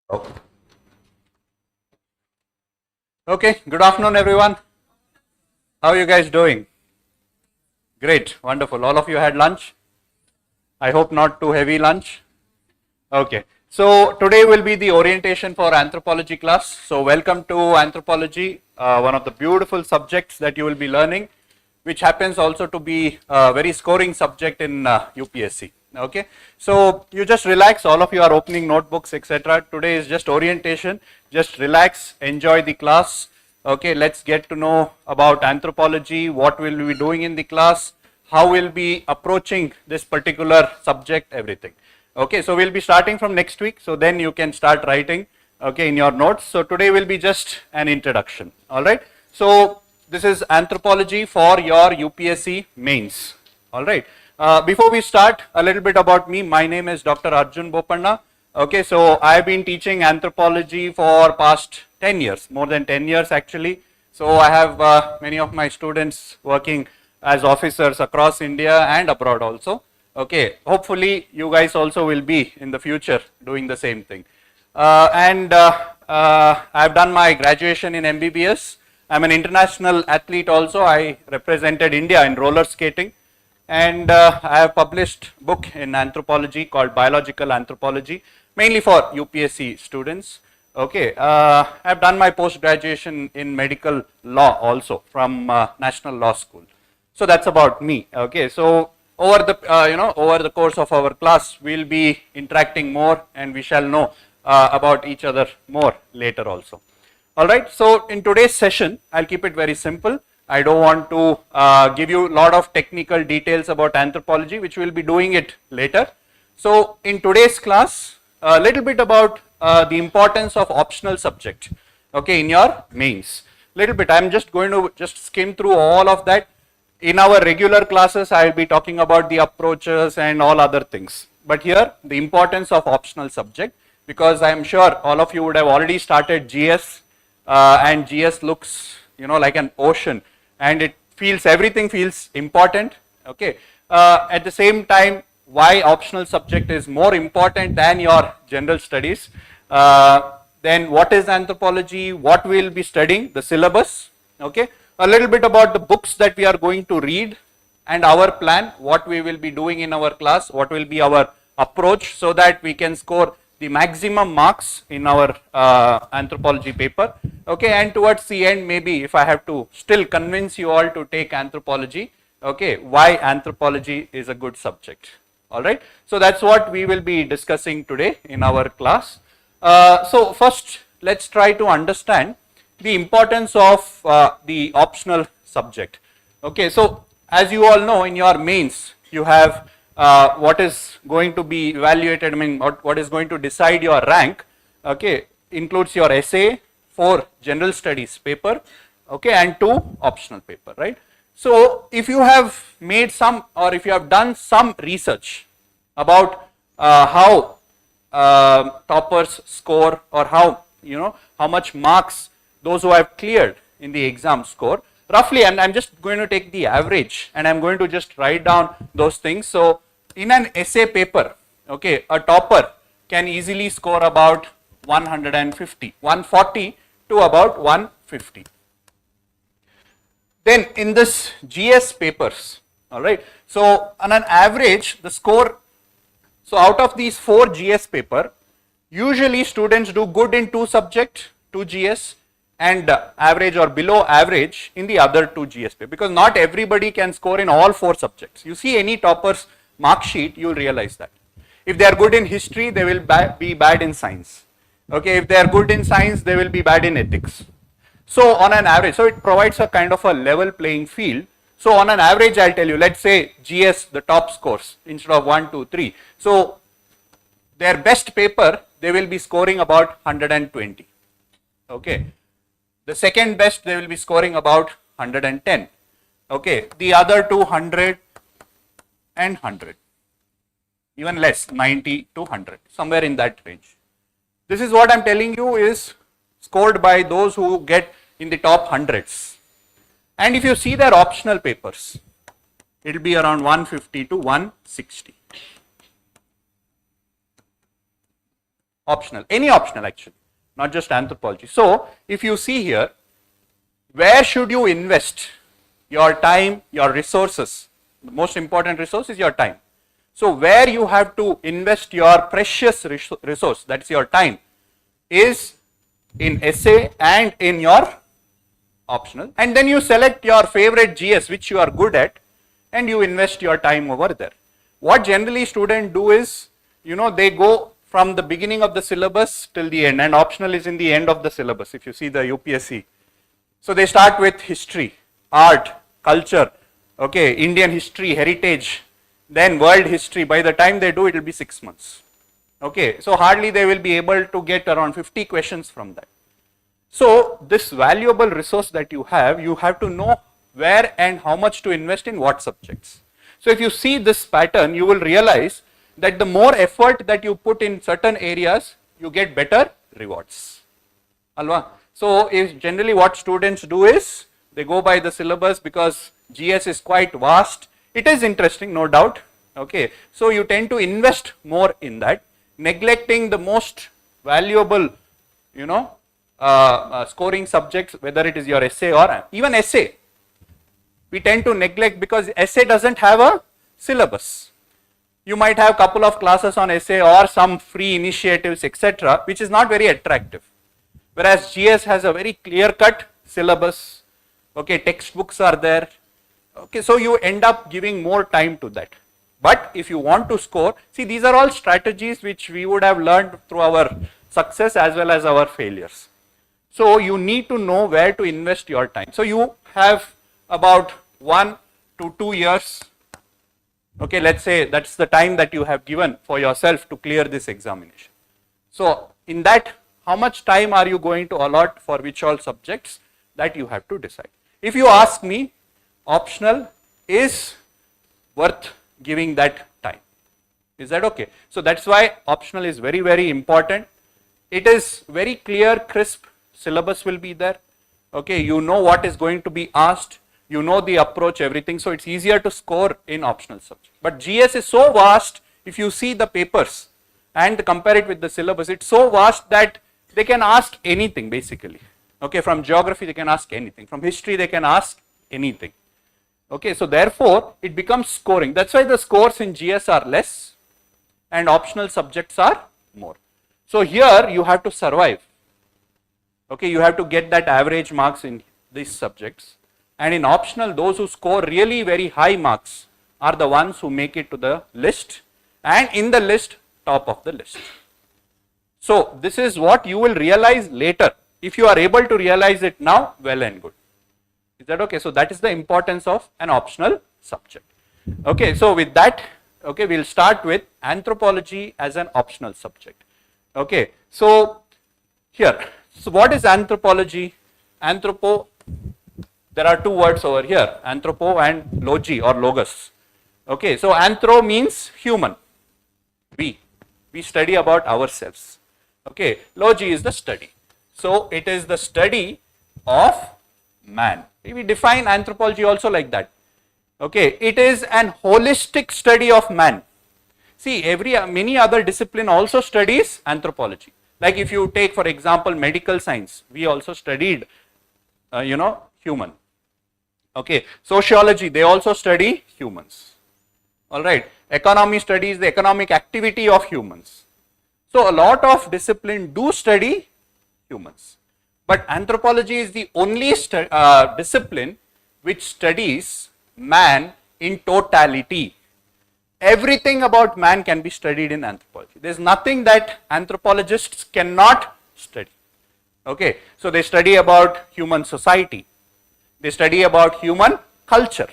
Oh. Okay, good afternoon everyone. How are you guys doing? Great, wonderful. All of you had lunch? I hope not too heavy lunch. Okay, so today will be the orientation for anthropology class. So welcome to anthropology, one of the beautiful subjects that you will be learning, which happens also to be a very scoring subject in UPSC. Okay, so you just relax, all of you are opening notebooks, etc. Today is just orientation, just relax, enjoy the class. Okay, let's get to know about anthropology, what we'll be doing in the class, how we'll be approaching this particular subject, everything. Okay, so we'll be starting from next week, so then you can start writing, okay, in your notes. So today will be just an introduction, all right. So this is anthropology for your UPSC mains, all right. Before we start, a little bit about me. My name is Dr. Arjun Bopanna. Okay, so I've been teaching anthropology for past 10 years, more than 10 years actually. So I have many of my students working as officers across India and abroad also. Okay, hopefully you guys also will be in the future doing the same thing. I've done my graduation in MBBS. I'm an international athlete also. I represented India in roller skating. And I have published a book in anthropology called Biological Anthropology, mainly for UPSC students. Okay, I've done my post-graduation in medical law also from National Law School. So that's about me. Okay, so over the over the course of our class, we'll be interacting more, and we shall know about each other more later also. All right. So in today's session, I'll keep it very simple. I don't want to give you a lot of technical details about anthropology, which we'll be doing it later. So in today's class, a little bit about the importance of optional subject, okay, in your mains. Little bit, I'm just going to just skim through all of that. In our regular classes, I'll be talking about the approaches and all other things. But here, the importance of optional subject, because I'm sure all of you would have already started GS, and GS looks, like an ocean. And it feels, everything feels important, okay. At the same time, why optional subject is more important than your general studies. Then what is anthropology, what we will be studying, the syllabus, okay. A little bit about the books that we are going to read and our plan, what we will be doing in our class, what will be our approach so that we can score the maximum marks in our anthropology paper. Okay, and towards the end, maybe if I have to still convince you all to take anthropology, okay, why anthropology is a good subject. All right, so that's what we will be discussing today in our class. So first, let's try to understand the importance of the optional subject. Okay, so as you all know, in your mains, you have what is going to be evaluated, what is going to decide your rank, okay, includes your essay, 4 general studies paper, okay, and 2 optional paper, right. So if you have made some, or if you have done some research about how toppers score, or how, how much marks those who have cleared in the exam score, roughly, and I'm just going to take the average and I'm going to just write down those things. So in an essay paper, okay, a topper can easily score about 140 to about 150. Then in this GS papers, all right, so on an average, the score, so out of these 4 GS paper, usually students do good in 2 subjects, 2 GS, and average or below average in the other 2 GS paper, because not everybody can score in all 4 subjects. You see any topper's mark sheet, you will realize that. If they are good in history, they will be bad in science. Okay, if they are good in science, they will be bad in ethics. So on an average, so it provides a kind of a level playing field. So on an average, I'll tell you, let's say GS, the top scores, instead of 1, 2, 3. So their best paper, they will be scoring about 120. Okay. The second best, they will be scoring about 110. Okay. The other 200 and 100. Even less, 90 to 100, somewhere in that range. This is what I'm telling you is scored by those who get in the top hundreds. And if you see their optional papers, it will be around 150 to 160. Optional, any optional actually, not just anthropology. So if you see here, where should you invest your time, your resources? The most important resource is your time. So where you have to invest your precious resource, that's your time, is in essay and in your optional. And then you select your favorite GS which you are good at and you invest your time over there. What generally students do is, they go from the beginning of the syllabus till the end, and optional is in the end of the syllabus if you see the UPSC. So they start with history, art, culture, okay, Indian history, heritage, then world history. By the time they do, it will be 6 months. Okay, so hardly they will be able to get around 50 questions from that. So this valuable resource that you have to know where and how much to invest in what subjects. So if you see this pattern, you will realize that the more effort that you put in certain areas, you get better rewards. Alva? So if generally what students do is, they go by the syllabus because GS is quite vast. It is interesting, no doubt. Okay, so you tend to invest more in that, neglecting the most valuable, scoring subjects, whether it is your essay or even essay. We tend to neglect because essay doesn't have a syllabus. You might have a couple of classes on essay or some free initiatives, etc., which is not very attractive. Whereas GS has a very clear-cut syllabus. Okay, textbooks are there. Okay, so you end up giving more time to that. But if you want to score, see, these are all strategies which we would have learned through our success as well as our failures. So you need to know where to invest your time. So you have about 1 to 2 years. Okay, let's say that's the time that you have given for yourself to clear this examination. So in that, how much time are you going to allot for which all subjects, that you have to decide. If you ask me, optional is worth giving that time. Is that okay? So that's why optional is very, very important. It is very clear, crisp syllabus will be there. Okay, you know what is going to be asked, you know the approach, everything. So it's easier to score in optional subject. But GS is so vast, if you see the papers and compare it with the syllabus, it's so vast that they can ask anything basically. Okay, from geography they can ask anything, from history they can ask anything. Okay, so therefore it becomes scoring. That's why the scores in GS are less and optional subjects are more. So here you have to survive. Okay, you have to get that average marks in these subjects, and in optional, those who score really very high marks are the ones who make it to the list, and in the list, top of the list. So this is what you will realize later. If you are able to realize it now, well and good. Is that okay? So that is the importance of an optional subject. Okay, so with that, okay, we'll start with anthropology as an optional subject. Okay, so here, so what is anthropology? Anthropo, there are two words over here, anthropo and logi or logos. Okay, so anthro means human. We study about ourselves. Okay, logi is the study. So it is the study of man. We define anthropology also like that. Okay, it is an holistic study of man. See, many other discipline also studies anthropology. Like if you take, for example, medical science, we also studied, human. Okay, sociology, they also study humans. All right, economy studies the economic activity of humans. So a lot of discipline do study humans. But anthropology is the only discipline which studies man in totality. Everything about man can be studied in anthropology. There is nothing that anthropologists cannot study. Okay, so they study about human society. They study about human culture.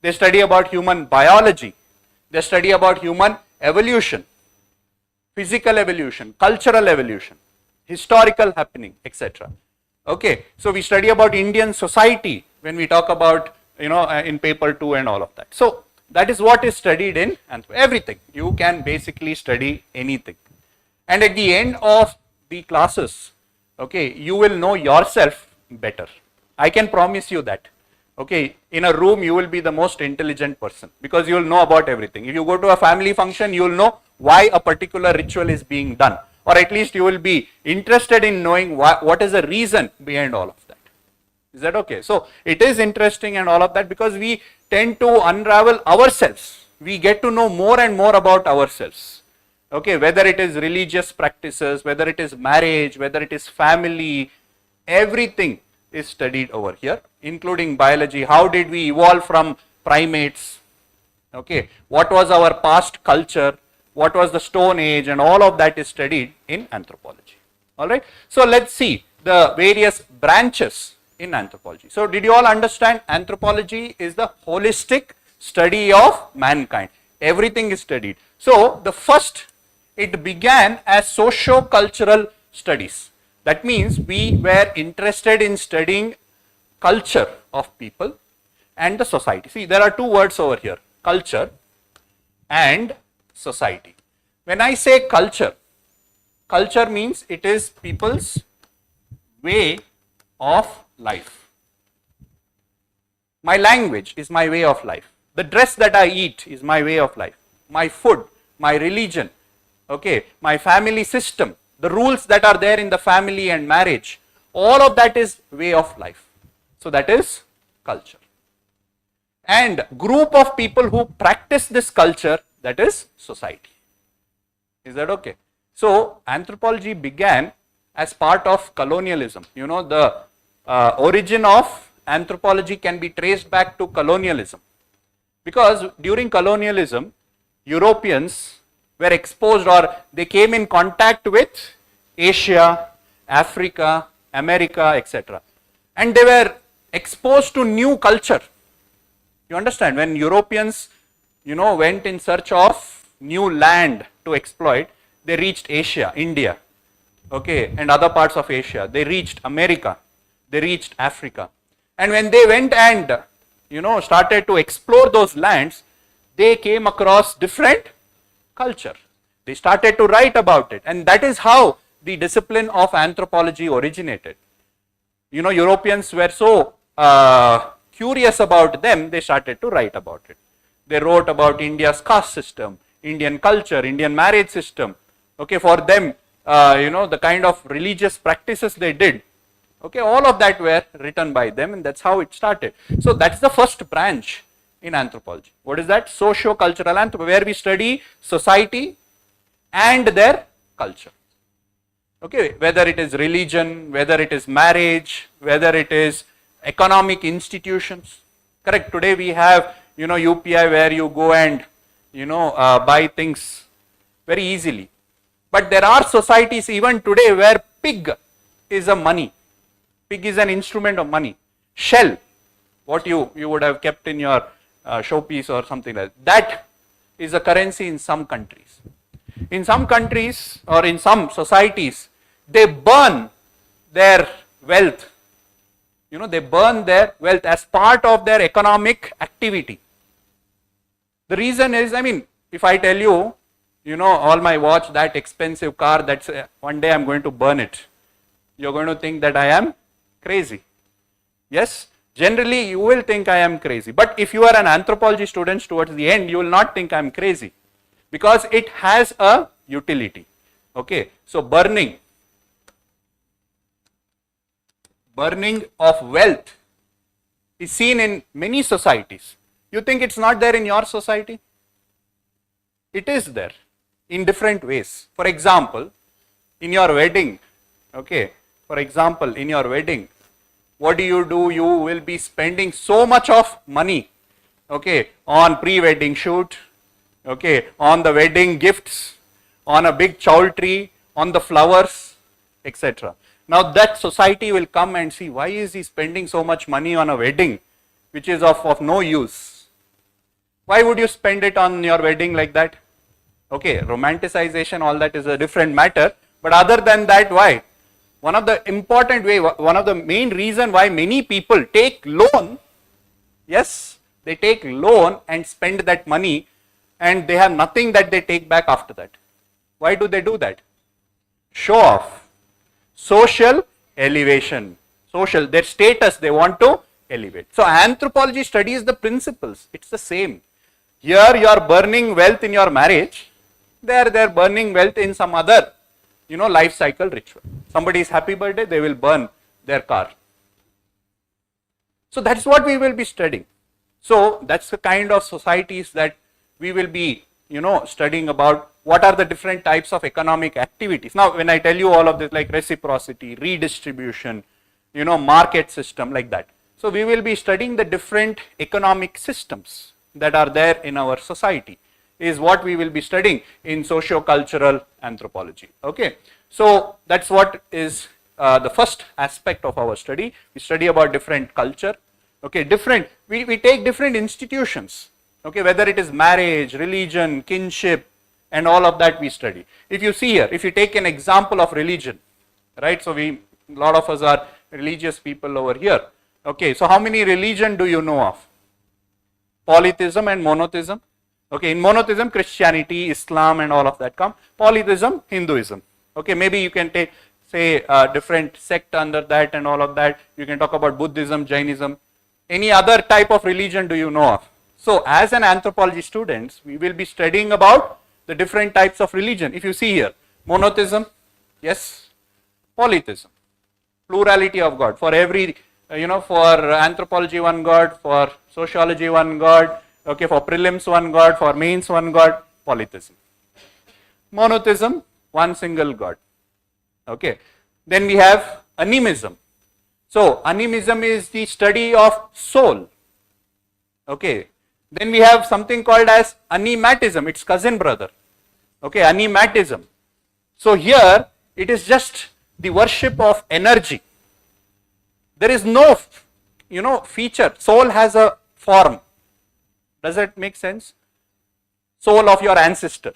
They study about human biology. They study about human evolution, physical evolution, cultural evolution, historical happening, etc. Okay, so we study about Indian society when we talk about, in paper 2 and all of that. So that is what is studied in everything. You can basically study anything. And at the end of the classes, okay, you will know yourself better. I can promise you that. Okay, in a room you will be the most intelligent person because you will know about everything. If you go to a family function, you will know why a particular ritual is being done. or at least you will be interested in knowing what is the reason behind all of that. Is that okay? So it is interesting and all of that because we tend to unravel ourselves. We get to know more and more about ourselves. Okay, whether it is religious practices, whether it is marriage, whether it is family, everything is studied over here, including biology. How did we evolve from primates? Okay, what was our past culture? What was the Stone Age? And all of that is studied in anthropology. All right. So let's see the various branches in anthropology. So did you all understand? Anthropology is the holistic study of mankind. Everything is studied. So the first, it began as socio-cultural studies. That means we were interested in studying culture of people and the society. See, there are two words over here, culture and society. When I say culture, culture means it is people's way of life. My language is my way of life. The dress that I eat is my way of life. My food, my religion, okay, my family system, the rules that are there in the family and marriage, all of that is way of life. So that is culture. And group of people who practice this culture, that is society. Is that okay? So anthropology began as part of colonialism. You know, the origin of anthropology can be traced back to colonialism. Because during colonialism, Europeans were exposed, or they came in contact with Asia, Africa, America, etc. And they were exposed to new culture. You understand? When Europeans, you know, went in search of new land to exploit, they reached Asia, India, okay, and other parts of Asia. They reached America, they reached Africa. And when they went and, you know, started to explore those lands, they came across different culture. They started to write about it, and that is how the discipline of anthropology originated. You know, Europeans were so curious about them, they started to write about it. They wrote about India's caste system, Indian culture, Indian marriage system. Okay, for them, you know, the kind of religious practices they did. Okay, all of that were written by them, and that's how it started. So that's the first branch in anthropology. What is that? Socio-cultural anthropology, where we study society and their culture. Okay, whether it is religion, whether it is marriage, whether it is economic institutions. Correct. Today we have, you know, UPI, where you go and, you know, buy things very easily. But there are societies even today where pig is a money. Pig is an instrument of money. Shell, what you would have kept in your showpiece or something like that, that is a currency in some countries. In some countries or in some societies, they burn their wealth. You know, they burn their wealth as part of their economic activity. The reason is, I mean, if I tell you, you know, all my watch, that expensive car, that's one day I'm going to burn it, you're going to think that I am crazy. Yes, generally you will think I am crazy. But if you are an anthropology student, towards the end, you will not think I am crazy, because it has a utility. Okay, so burning of wealth is seen in many societies. You think it's not there in your society? It is there in different ways. For example, in your wedding, okay, for example, in your wedding, what do? You will be spending so much of money, okay, on pre-wedding shoot, okay, on the wedding gifts, on a big chowl tree, on the flowers, etc. Now that society will come and see, why is he spending so much money on a wedding which is of no use? Why would you spend it on your wedding like that? Okay, romanticization, all that is a different matter, but other than that, why? One of the important way, one of the main reason why many people take loan, yes, they take loan and spend that money, and they have nothing that they take back after that. Why do they do that? Show off. Social elevation. Social, their status they want to elevate. So anthropology studies the principles. It's the same. Here you are burning wealth in your marriage. There they are burning wealth in some other, life cycle ritual. Somebody's happy birthday, they will burn their car. So that's what we will be studying. So that's the kind of societies that we will be, studying about. What are the different types of economic activities? Now, when I tell you all of this, like reciprocity, redistribution, market system, like that. So we will be studying the different economic systems that are there in our society, is what we will be studying in socio-cultural anthropology. Okay, so that's what is the first aspect of our study. We study about different culture. Okay, we take different institutions. Okay, whether it is marriage, religion, kinship, and all of that we study. If you see here, if you take an example of religion, right? So a lot of us are religious people over here. Okay, so how many religion do you know of? Polytheism and monotheism. Okay, in monotheism, Christianity, Islam, and all of that come. Polytheism, Hinduism. Okay, maybe you can take, say, a different sect under that and all of that. You can talk about Buddhism, Jainism. Any other type of religion do you know of? So, as an anthropology students, we will be studying about the different types of religion. If you see here, monotheism, yes, polytheism, plurality of God. For every, for anthropology one God, for sociology one God, okay, for prelims one God, for mains one God, polytheism. Monotheism, one single God. Okay, then we have animism. So, animism is the study of soul. Okay, then we have something called as animatism, its cousin brother. Okay, animatism. So, here it is just the worship of energy. There is no, feature. Soul has a form. Does that make sense? Soul of your ancestor,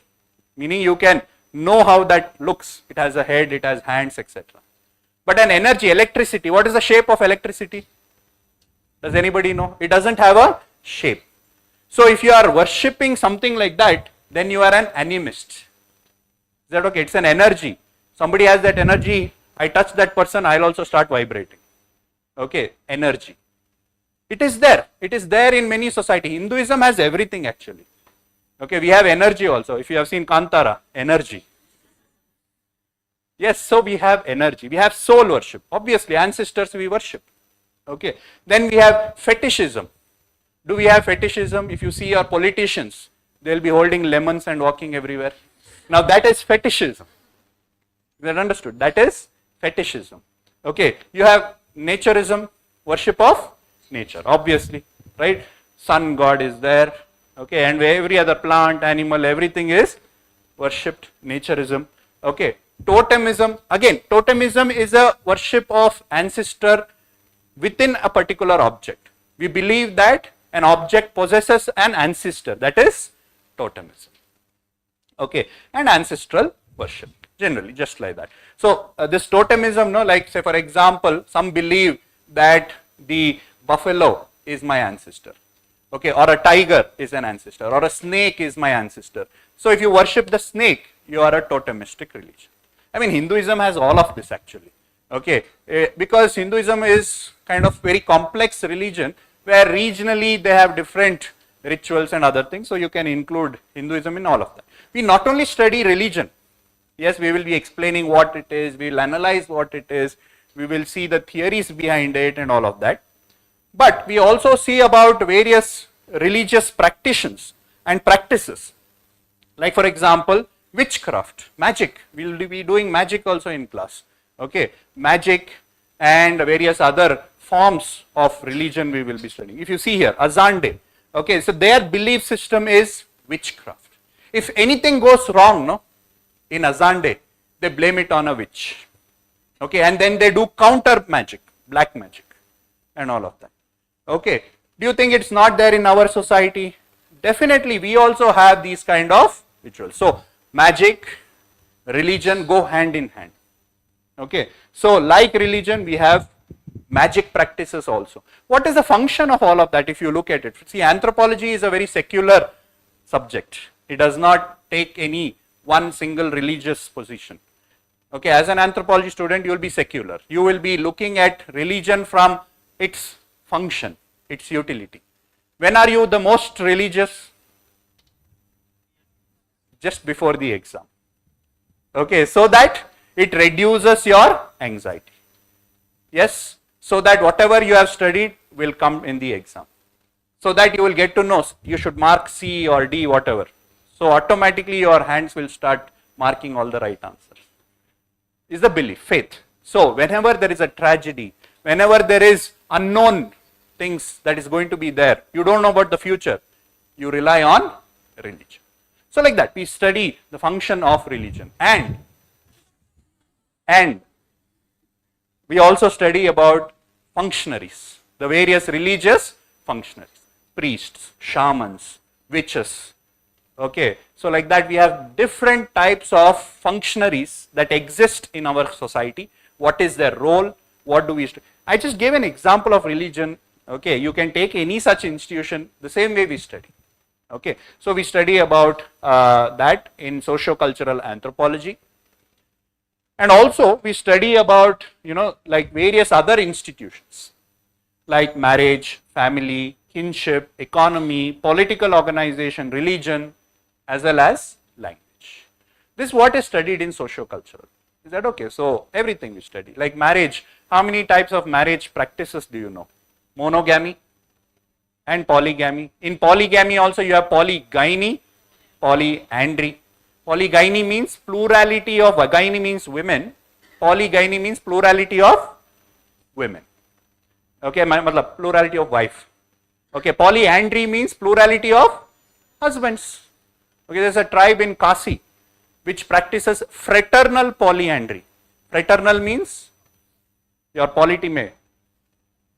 meaning you can know how that looks. It has a head, it has hands, etc. But an energy, electricity, what is the shape of electricity? Does anybody know? It doesn't have a shape. So if you are worshipping something like that, then you are an animist. Is that okay? It's an energy. Somebody has that energy, I touch that person, I'll also start vibrating. Okay, energy. It is there. It is there in many society. Hinduism has everything actually. Okay, we have energy also. If you have seen Kantara, energy. Yes, so we have energy. We have soul worship. Obviously, ancestors we worship. Okay, then we have fetishism. Do we have fetishism? If you see our politicians, they'll be holding lemons and walking everywhere. Now that is fetishism. Is that understood? That is fetishism. Okay, you have naturism, worship of nature, obviously, right? Sun god is there, okay, and every other plant, animal, everything is worshipped, naturism. Okay, totemism, again, totemism is a worship of ancestor within a particular object. We believe that an object possesses an ancestor, that is totemism. Okay, and ancestral worship, generally, just like that. So, this totemism, like say for example, some believe that the buffalo is my ancestor, okay, or a tiger is an ancestor, or a snake is my ancestor. So, if you worship the snake, you are a totemistic religion. I mean, Hinduism has all of this actually, okay, because Hinduism is kind of very complex religion where regionally they have different rituals and other things. So, you can include Hinduism in all of that. We not only study religion, yes, we will be explaining what it is, we will analyze what it is, we will see the theories behind it and all of that. But we also see about various religious practitioners and practices. Like for example, witchcraft, magic. We will be doing magic also in class. Okay, magic and various other forms of religion we will be studying. If you see here, Azande. Okay, so their belief system is witchcraft. If anything goes wrong, in Azande, they blame it on a witch. Okay, and then they do counter magic, black magic, and all of that. Okay, do you think it's not there in our society? Definitely, we also have these kind of rituals. So, magic, religion go hand in hand. Okay, so like religion, we have magic practices also. What is the function of all of that if you look at it? See, anthropology is a very secular subject. It does not take any one single religious position. Okay, as an anthropology student, you will be secular. You will be looking at religion from its function, its utility. When are you the most religious? Just before the exam. Okay, so that It reduces your anxiety. Yes, so that whatever you have studied will come in the exam. So that you will get to know you should mark C or D, whatever. So automatically your hands will start marking all the right answers. Is the belief, faith. So whenever there is a tragedy, whenever there is unknown things that is going to be there, you don't know about the future, you rely on religion. So like that, we study the function of religion, and we also study about functionaries, the various religious functionaries, priests, shamans, witches. Okay, so like that we have different types of functionaries that exist in our society. What is their role? What do we study? I just gave an example of religion. Okay, you can take any such institution the same way we study. Okay, so we study about that in socio-cultural anthropology, and also we study about, you know, like various other institutions like marriage, family, kinship, economy, political organization, religion, as well as language. This is what is studied in socio-cultural. Is that okay? So everything we study, like marriage. How many types of marriage practices do you know? Monogamy and polygamy. In polygamy also you have polygyny, polyandry. Polygyny means plurality of, gyny means women, polygyny means plurality of women. Okay, matlab plurality of wife. Okay, polyandry means plurality of husbands. Okay, there is a tribe in Kasi which practices fraternal polyandry. Fraternal means your polity mein,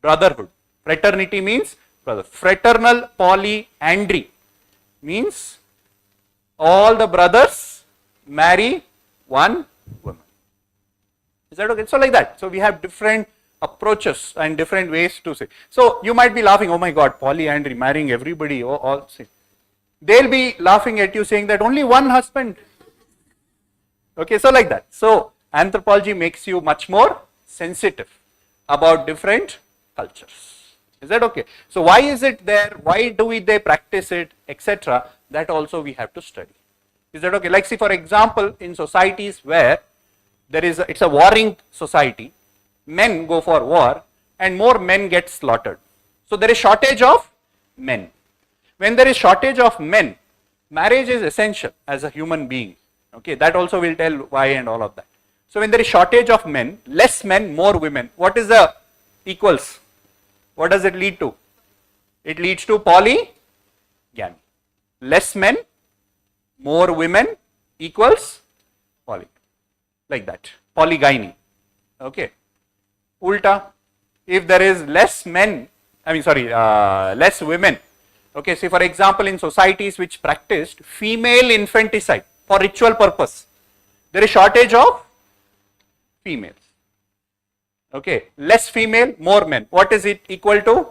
brotherhood. Fraternity means brother. Fraternal polyandry means all the brothers marry one woman. Is that okay? So like that. So we have different approaches and different ways to say. So you might be laughing, oh my God, polyandry, marrying everybody, all say. They'll be laughing at you saying that only one husband. Okay, so like that. So anthropology makes you much more sensitive about different cultures. Is that okay? So why is it there? Why do they practice it, etc.? That also we have to study. Is that okay? Like see, for example, in societies where there is it's a warring society, men go for war and more men get slaughtered. So there is shortage of men. When there is shortage of men, marriage is essential as a human being. Okay, that also will tell why and all of that. So when there is shortage of men, less men, more women. What is the equals? What does it lead to? It leads to polygamy. Less men, more women equals poly. Like that. Polygyny. Okay. Ulta. If there is less men, less women. Okay, see for example in societies which practiced female infanticide for ritual purpose, there is shortage of females. Okay, less female, more men. What is it equal to?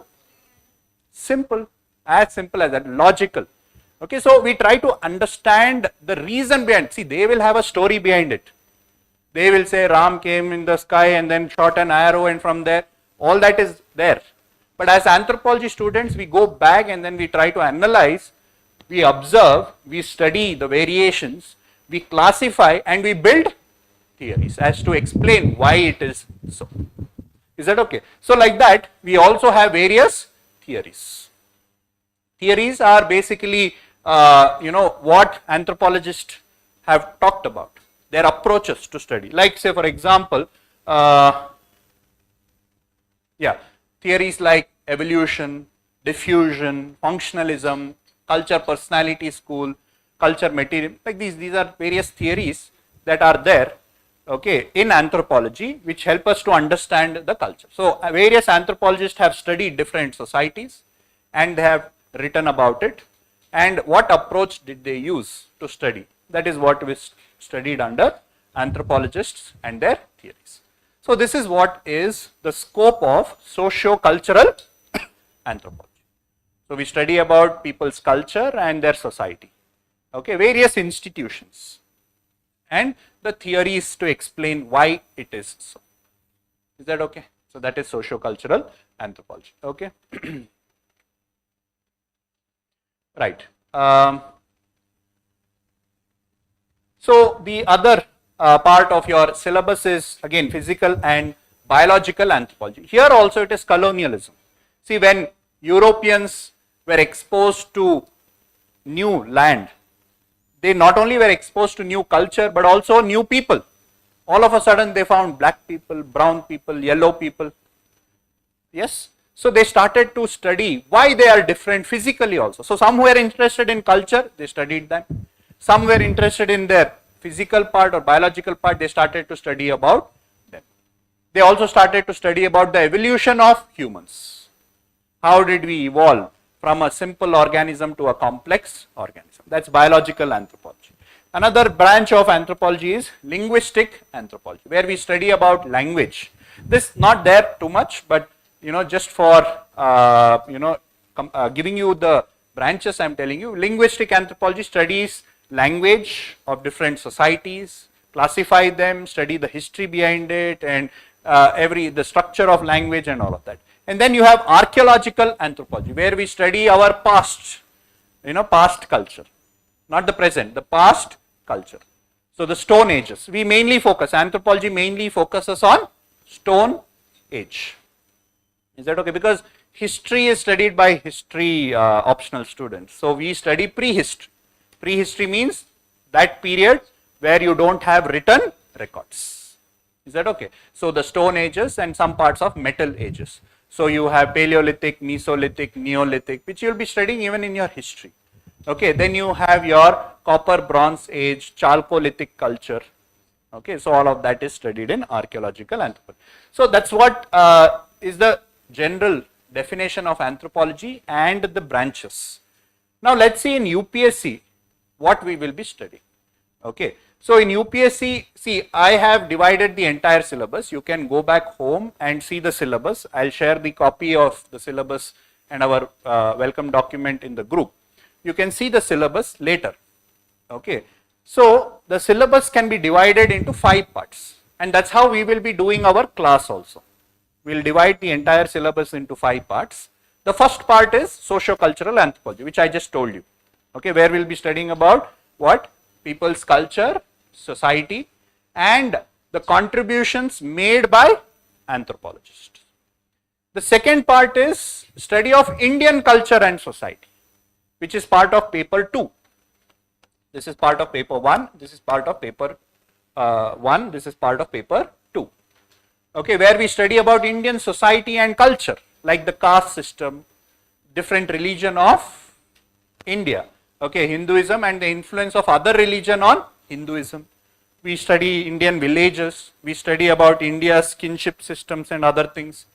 Simple, as simple as that, logical. Okay, so we try to understand the reason behind. See, they will have a story behind it. They will say Ram came in the sky and then shot an arrow, and from there, all that is there. But as anthropology students, we go back and then we try to analyze, we observe, we study the variations, we classify and we build theories as to explain why it is so. Is that okay? So like that, we also have various theories. Theories are basically, what anthropologists have talked about, their approaches to study. Like say for example, theories like evolution, diffusion, functionalism, culture personality school, culture material, like these are various theories that are there, okay, in anthropology, which help us to understand the culture. So various anthropologists have studied different societies and they have written about it, and what approach did they use to study. That is what we studied under anthropologists and their theories. So this is what is the scope of socio-cultural anthropology. So we study about people's culture and their society, okay, various institutions, and the theories to explain why it is so. Is that okay? So that is socio-cultural anthropology. Okay. Right. So the other part of your syllabus is again physical and biological anthropology. Here also it is colonialism. See, when Europeans were exposed to new land, they not only were exposed to new culture but also new people. All of a sudden they found black people, brown people, yellow people. Yes. So they started to study why they are different physically also. So some were interested in culture, they studied that. Some were interested in their physical part or biological part, they started to study about them. They also started to study about the evolution of humans. How did we evolve from a simple organism to a complex organism? That's biological anthropology. Another branch of anthropology is linguistic anthropology, where we study about language. This not there too much, but just for giving you the branches, I am telling you, linguistic anthropology studies language of different societies, classify them, study the history behind it, and the structure of language and all of that. And then you have archaeological anthropology, where we study our past, past culture, not the present, the past culture. So the Stone Ages, we mainly focus, anthropology mainly focuses on Stone Age. Is that okay? Because history is studied by history optional students. So we study prehistory. Prehistory means that period where you don't have written records. Is that okay? So the Stone Ages and some parts of Metal Ages. So you have Paleolithic, Mesolithic, Neolithic, which you will be studying even in your history. Okay, then you have your Copper, Bronze Age, Chalcolithic culture. Okay, so all of that is studied in archaeological anthropology. So that's what is the general definition of anthropology and the branches. Now let's see in UPSC what we will be studying. Okay, so in UPSC, see, I have divided the entire syllabus. You can go back home and see the syllabus. I'll share the copy of the syllabus and our welcome document in the group. You can see the syllabus later. Okay, so the syllabus can be divided into 5 parts, and that's how we will be doing our class also. We will divide the entire syllabus into 5 parts. The first part is socio-cultural anthropology, which I just told you. Okay, where we will be studying about what? People's culture, society, and the contributions made by anthropologists. The second part is study of Indian culture and society, which is part of paper 2. This is part of paper 1, this is part of paper 1, this is part of paper 2. Okay, where we study about Indian society and culture, like the caste system, different religion of India, okay, Hinduism and the influence of other religion on Hinduism. We study Indian villages, we study about India's kinship systems and other things.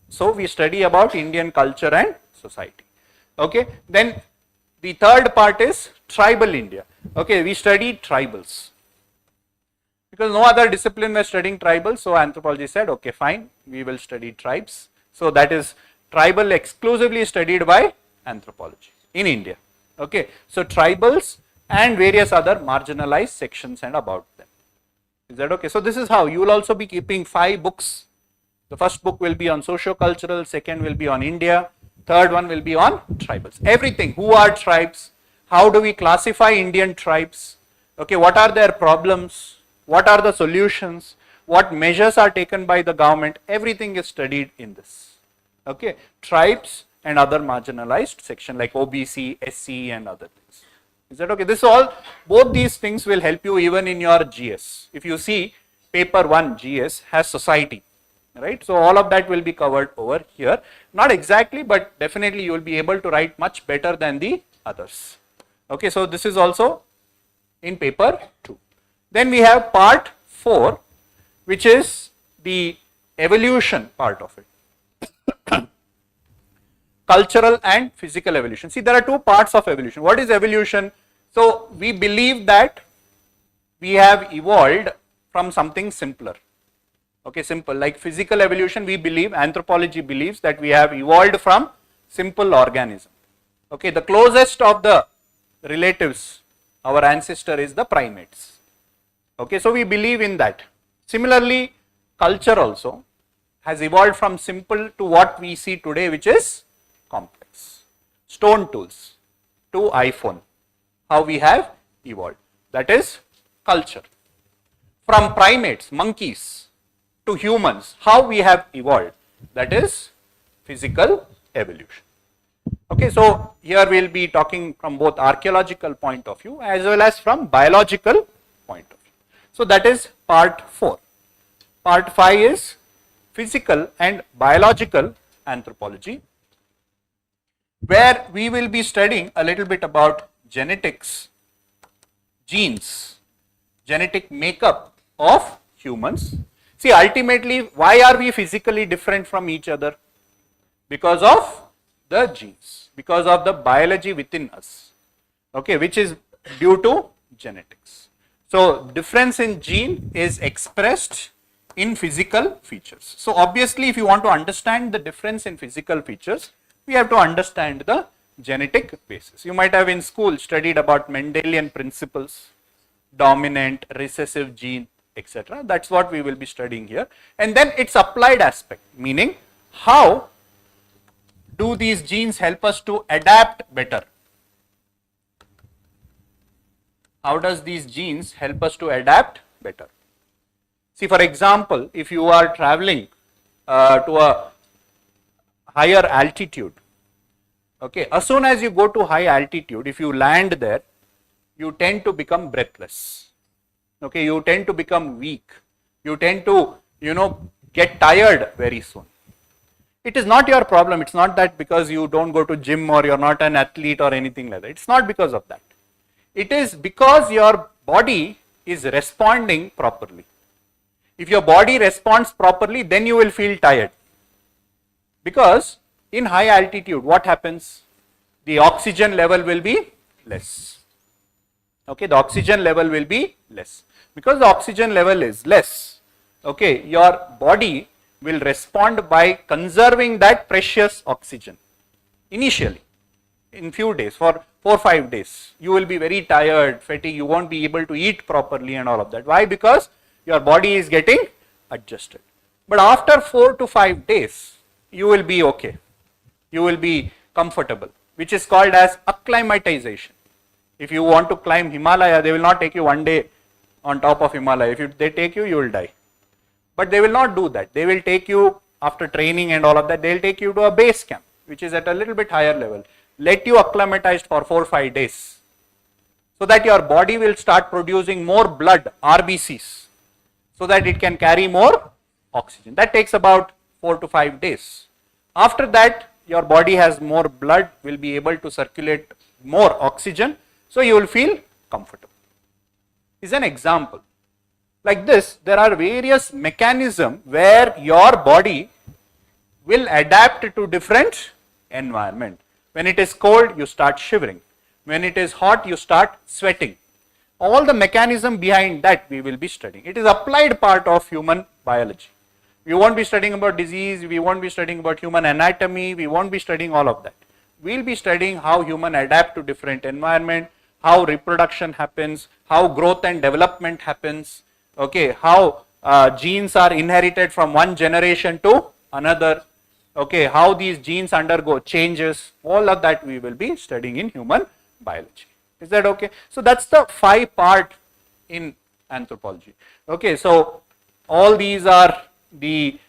So we study about Indian culture and society. Okay, then the third part is tribal India. Okay, we study tribals. Because no other discipline was studying tribals, so anthropology said, okay, fine, we will study tribes. So that is tribal exclusively studied by anthropology in India. Okay, so tribals and various other marginalized sections and about them. Is that okay? So this is how you will also be keeping 5 books. The first book will be on socio-cultural, second will be on India, third one will be on tribals. Everything, who are tribes, how do we classify Indian tribes, okay, what are their problems, what are the solutions, what measures are taken by the government, everything is studied in this. Okay, tribes and other marginalized section like OBC, SC and other things. Is that okay? This all, both these things will help you even in your GS. If you see paper 1 GS has society, right? So all of that will be covered over here. Not exactly, but definitely you will be able to write much better than the others. Okay, so this is also in paper 2. Then we have part 4, which is the evolution part of it. Cultural and physical evolution. See, there are 2 parts of evolution. What is evolution? So we believe that we have evolved from something simpler. Okay, simple, like physical evolution, we believe, anthropology believes that we have evolved from simple organism. Okay, the closest of the relatives, our ancestor is the primates. Okay, so we believe in that. Similarly, culture also has evolved from simple to what we see today, which is complex. Stone tools to iPhone, how we have evolved. That is culture. from primates, monkeys, to humans, how we have evolved. That is physical evolution. Okay, so here we will be talking from both archaeological point of view as well as from biological point of view. So that is part 4. Part 5 is physical and biological anthropology, where we will be studying a little bit about genetics, genes, genetic makeup of humans. See, ultimately, why are we physically different from each other? Because of the genes, because of the biology within us, okay, which is due to genetics. So, difference in gene is expressed in physical features. So, obviously, if you want to understand the difference in physical features, we have to understand the genetic basis. You might have in school studied about Mendelian principles, dominant, recessive gene, etc. That's what we will be studying here. And then its applied aspect, meaning how do these genes help us to adapt better? How does these genes help us to adapt better? See, for example, if you are traveling to a higher altitude, okay, as soon as you go to high altitude, if you land there, you tend to become breathless. Okay, you tend to become weak. You tend to, get tired very soon. It is not your problem. It's not that because you don't go to gym or you're not an athlete or anything like that. It's not because of that. It is because your body is responding properly. If your body responds properly, then you will feel tired. Because in high altitude, what happens? The oxygen level will be less. Okay, the oxygen level will be less. Because the oxygen level is less, okay, your body will respond by conserving that precious oxygen initially in few days. For 4 or 5 days, you will be very tired, fatigued, you won't be able to eat properly and all of that. Why? Because your body is getting adjusted. But after 4 to 5 days, you will be okay. You will be comfortable, which is called as acclimatization. If you want to climb Himalaya, they will not take you one day on top of Himalaya. If they take you, you will die. But they will not do that. They will take you after training and all of that. They will take you to a base camp, which is at a little bit higher level. Let you acclimatize for 4 or 5 days, so that your body will start producing more blood, RBCs, so that it can carry more oxygen. That takes about 4 to 5 days. After that, your body has more blood, will be able to circulate more oxygen, so you will feel comfortable. Is an example. Like this, there are various mechanisms where your body will adapt to different environment. When it is cold, you start shivering. When it is hot, you start sweating. All the mechanism behind that we will be studying. It is applied part of human biology. We won't be studying about disease, we won't be studying about human anatomy, we won't be studying all of that. We will be studying how human adapt to different environment, how reproduction happens, how growth and development happens, okay, how genes are inherited from one generation to another, okay, how these genes undergo changes, all of that we will be studying in human biology. Is that okay? So that's the 5 part in anthropology. Okay, so all these are the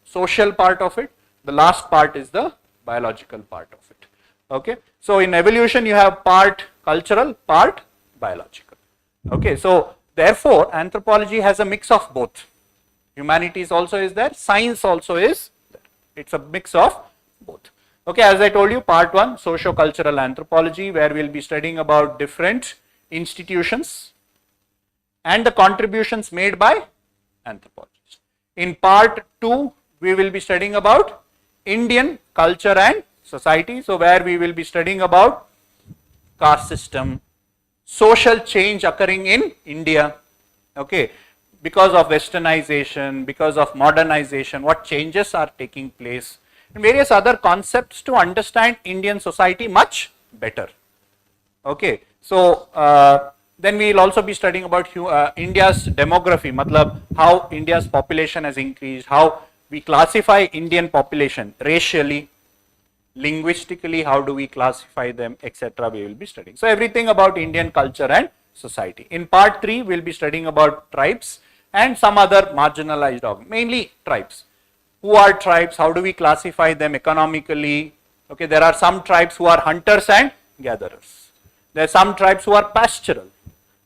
social part of it. The last part is the biological part of it. Okay, so in evolution you have part cultural, part biological. Okay, so therefore anthropology has a mix of both. Humanities also is there, science also is there. It's a mix of both. Okay, as I told you, part 1, socio-cultural anthropology, where we will be studying about different institutions and the contributions made by anthropologists. In part 2, we will be studying about Indian culture and society. So, where we will be studying about caste system, social change occurring in India, okay, because of westernization, because of modernization, what changes are taking place, and various other concepts to understand Indian society much better. Okay, so then we will also be studying about India's demography, matlab how India's population has increased, how we classify Indian population racially, linguistically, how do we classify them, etc. we will be studying. So everything about Indian culture and society. In part 3, we'll be studying about tribes and some other marginalized org, mainly tribes. Who are tribes? How do we classify them economically? Okay, there are some tribes who are hunters and gatherers. There are some tribes who are pastoral.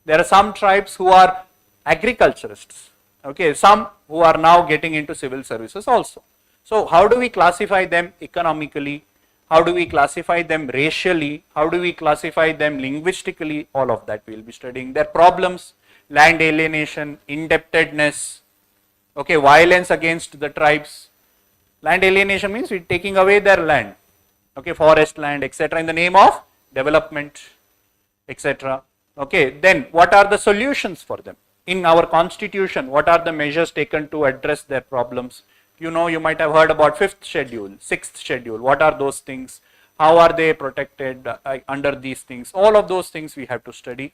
There are some tribes who are agriculturists. Okay, some who are now getting into civil services also. So how do we classify them economically? How do we classify them racially? How do we classify them linguistically? All of that we will be studying. Their problems, land alienation, indebtedness, okay, violence against the tribes. Land alienation means we're taking away their land, okay, forest land, etc., in the name of development, etc. Okay, then what are the solutions for them? In our constitution, what are the measures taken to address their problems? You know, you might have heard about 5th schedule, 6th schedule. What are those things? How are they protected under these things? All of those things we have to study.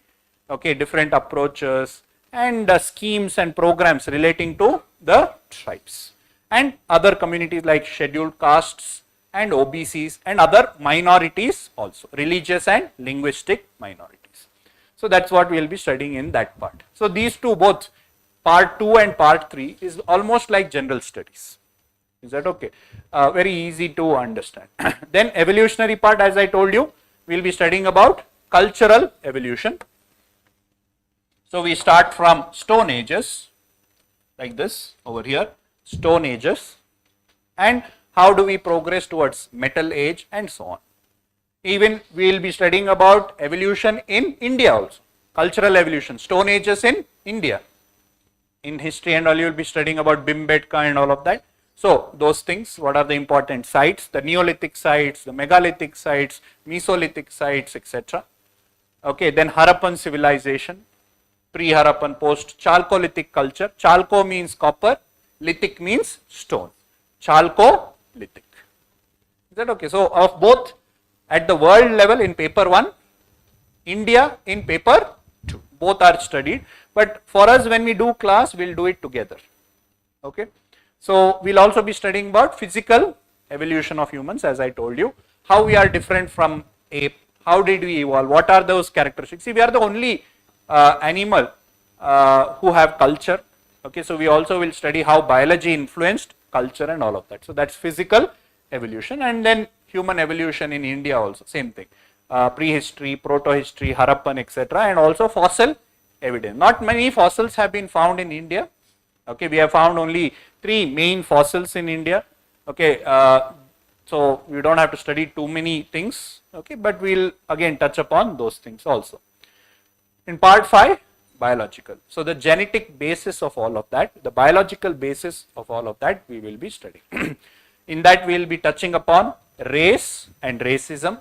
Okay, different approaches and schemes and programs relating to the tribes and other communities like scheduled castes and OBCs and other minorities also, religious and linguistic minorities. So that's what we will be studying in that part. So these two, both part 2 and part 3, is almost like general studies. Is that okay? Very easy to understand. Then evolutionary part, as I told you, we will be studying about cultural evolution. So we start from Stone Ages, like this over here, Stone Ages, and how do we progress towards Metal Age and so on. Even we will be studying about evolution in India also, cultural evolution, Stone Ages in India. In history and all, you will be studying about Bhimbetka and all of that. So those things, what are the important sites, the Neolithic sites, the megalithic sites, Mesolithic sites, etc. Okay, then Harappan civilization, pre-Harappan, post-Chalcolithic culture. Chalco means copper, lithic means stone. Chalcolithic. Is that okay? So of both at the world level in paper 1, India in paper 2, both are studied, but for us when we do class, we'll do it together. Okay. So we'll also be studying about physical evolution of humans, as I told you, how we are different from ape, how did we evolve, what are those characteristics. See, we are the only animal who have culture. Okay, so we also will study how biology influenced culture and all of that. So that's physical evolution, and then human evolution in India also, same thing. Prehistory, proto-history, Harappan, etc., and also fossil evidence. Not many fossils have been found in India. Okay, we have found only 3 main fossils in India. Okay, so we don't have to study too many things. Okay, but we'll again touch upon those things also. In part 5, biological. So the genetic basis of all of that, the biological basis of all of that, we will be studying. In that, we will be touching upon race and racism.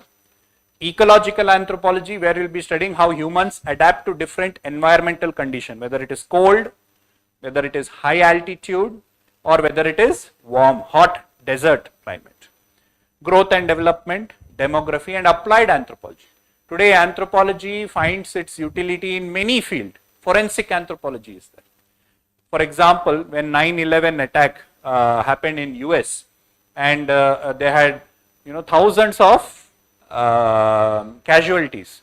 Ecological anthropology, where we will be studying how humans adapt to different environmental conditions, whether it is cold, whether it is high altitude, or whether it is warm, hot desert climate. Growth and development, demography, and applied anthropology. Today, anthropology finds its utility in many fields. Forensic anthropology is there. For example, when 9/11 attack happened in US, and they had thousands of casualties,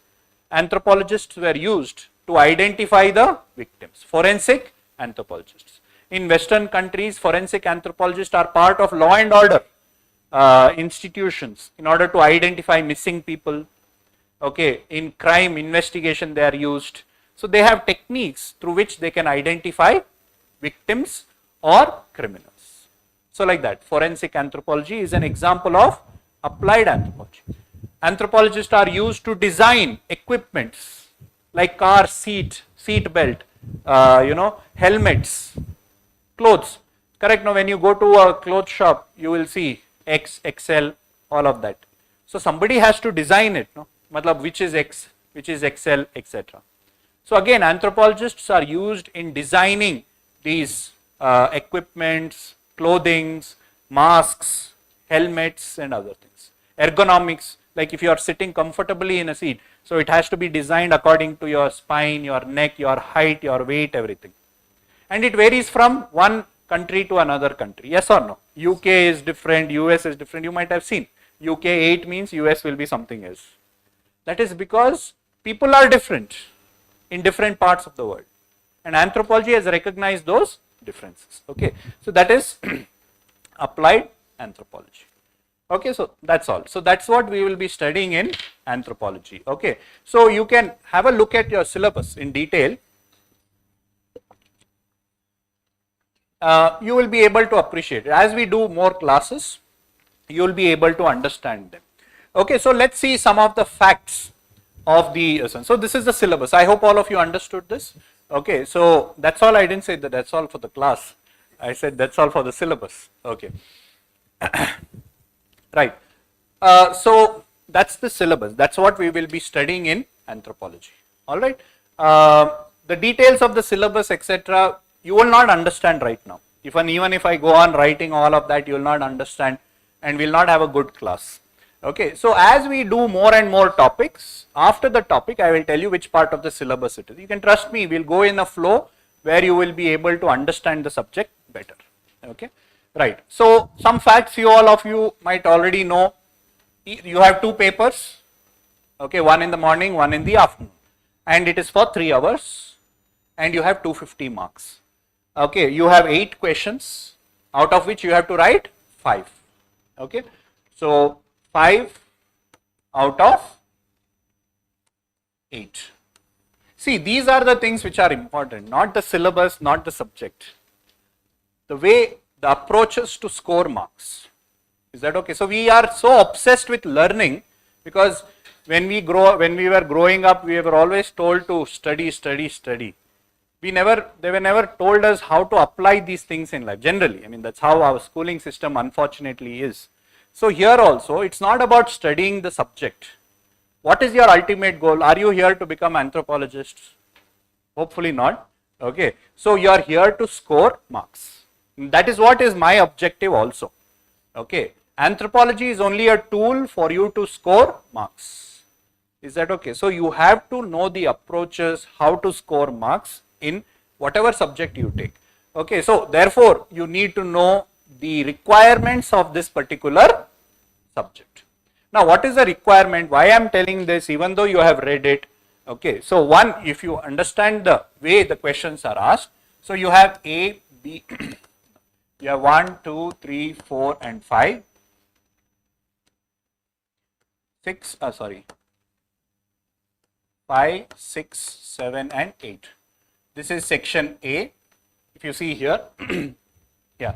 anthropologists were used to identify the victims. Forensic anthropologists. In Western countries, forensic anthropologists are part of law and order institutions in order to identify missing people. Okay, in crime investigation they are used. So they have techniques through which they can identify victims or criminals. So like that, forensic anthropology is an example of applied anthropology. Anthropologists are used to design equipments like car seat belt, helmets, clothes. Correct? Now when you go to a clothes shop, you will see X, XL, all of that. So somebody has to design it, no? Matlab which is X, which is XL, etc. So again, anthropologists are used in designing these equipments, clothings, masks, helmets, and other things. Ergonomics, like if you are sitting comfortably in a seat, so it has to be designed according to your spine, your neck, your height, your weight, everything. And it varies from one country to another country. Yes or no? UK is different, US is different. You might have seen UK 8 means US will be something else. That is because people are different. in different parts of the world, and anthropology has recognized those differences. Okay, so that is applied anthropology. Okay, so that's all. So that's what we will be studying in anthropology. Okay, so you can have a look at your syllabus in detail. You will be able to appreciate it. As we do more classes, you will be able to understand them. Okay, so let's see some of the facts of the so this is the syllabus. I hope all of you understood this. Okay, so that's all. I didn't say that that's all for the class. I said that's all for the syllabus. Okay. Right. So that's the syllabus. That's what we will be studying in anthropology. All right. The details of the syllabus, etc., you will not understand right now. Even if I go on writing all of that, you will not understand, and will not have a good class. Okay. So as we do more and more topics, after the topic, I will tell you which part of the syllabus it is. You can trust me. We'll go in a flow where you will be able to understand the subject better. Okay. Right. So some facts all of you might already know. You have two papers. Okay, one in the morning, one in the afternoon, and it is for 3 hours, and you have 250 marks. Okay, you have 8 questions, out of which you have to write 5. Okay, so 5 out of 8. See, these are the things which are important, not the syllabus, not the subject. The approaches to score marks. Is that okay? So we are so obsessed with learning because when we were growing up, we were always told to study. They were never told us how to apply these things in life. Generally, I mean, that's how our schooling system unfortunately is. So here also, it's not about studying the subject. What is your ultimate goal? Are you here to become anthropologists? Hopefully not. Okay. So you are here to score marks. That is what is my objective also. Okay. Anthropology is only a tool for you to score marks. Is that okay? So you have to know the approaches, how to score marks in whatever subject you take. Okay. So therefore, you need to know the requirements of this particular subject. Now, what is the requirement? Why I am telling this, even though you have read it? Okay. So one, if you understand the way the questions are asked, so you have A, B, you have 1, 2, 3, 4 and 5. 5, 6, 7 and 8. This is section A. If you see here, yeah.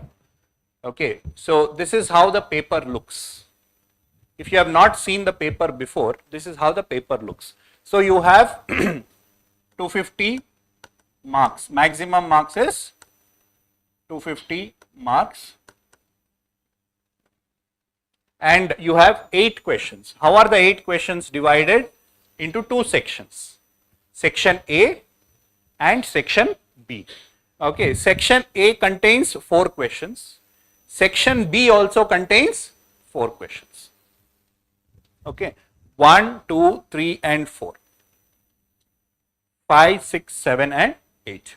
Okay, so this is how the paper looks. If you have not seen the paper before, this is how the paper looks. So you have 250 marks. Maximum marks is 250 marks. And you have 8 questions. How are the 8 questions divided? Into 2 sections. Section A and section B. Okay, section A contains 4 questions. Section B also contains 4 questions. Okay, 1, 2, 3 and 4. 5, 6, 7 and 8.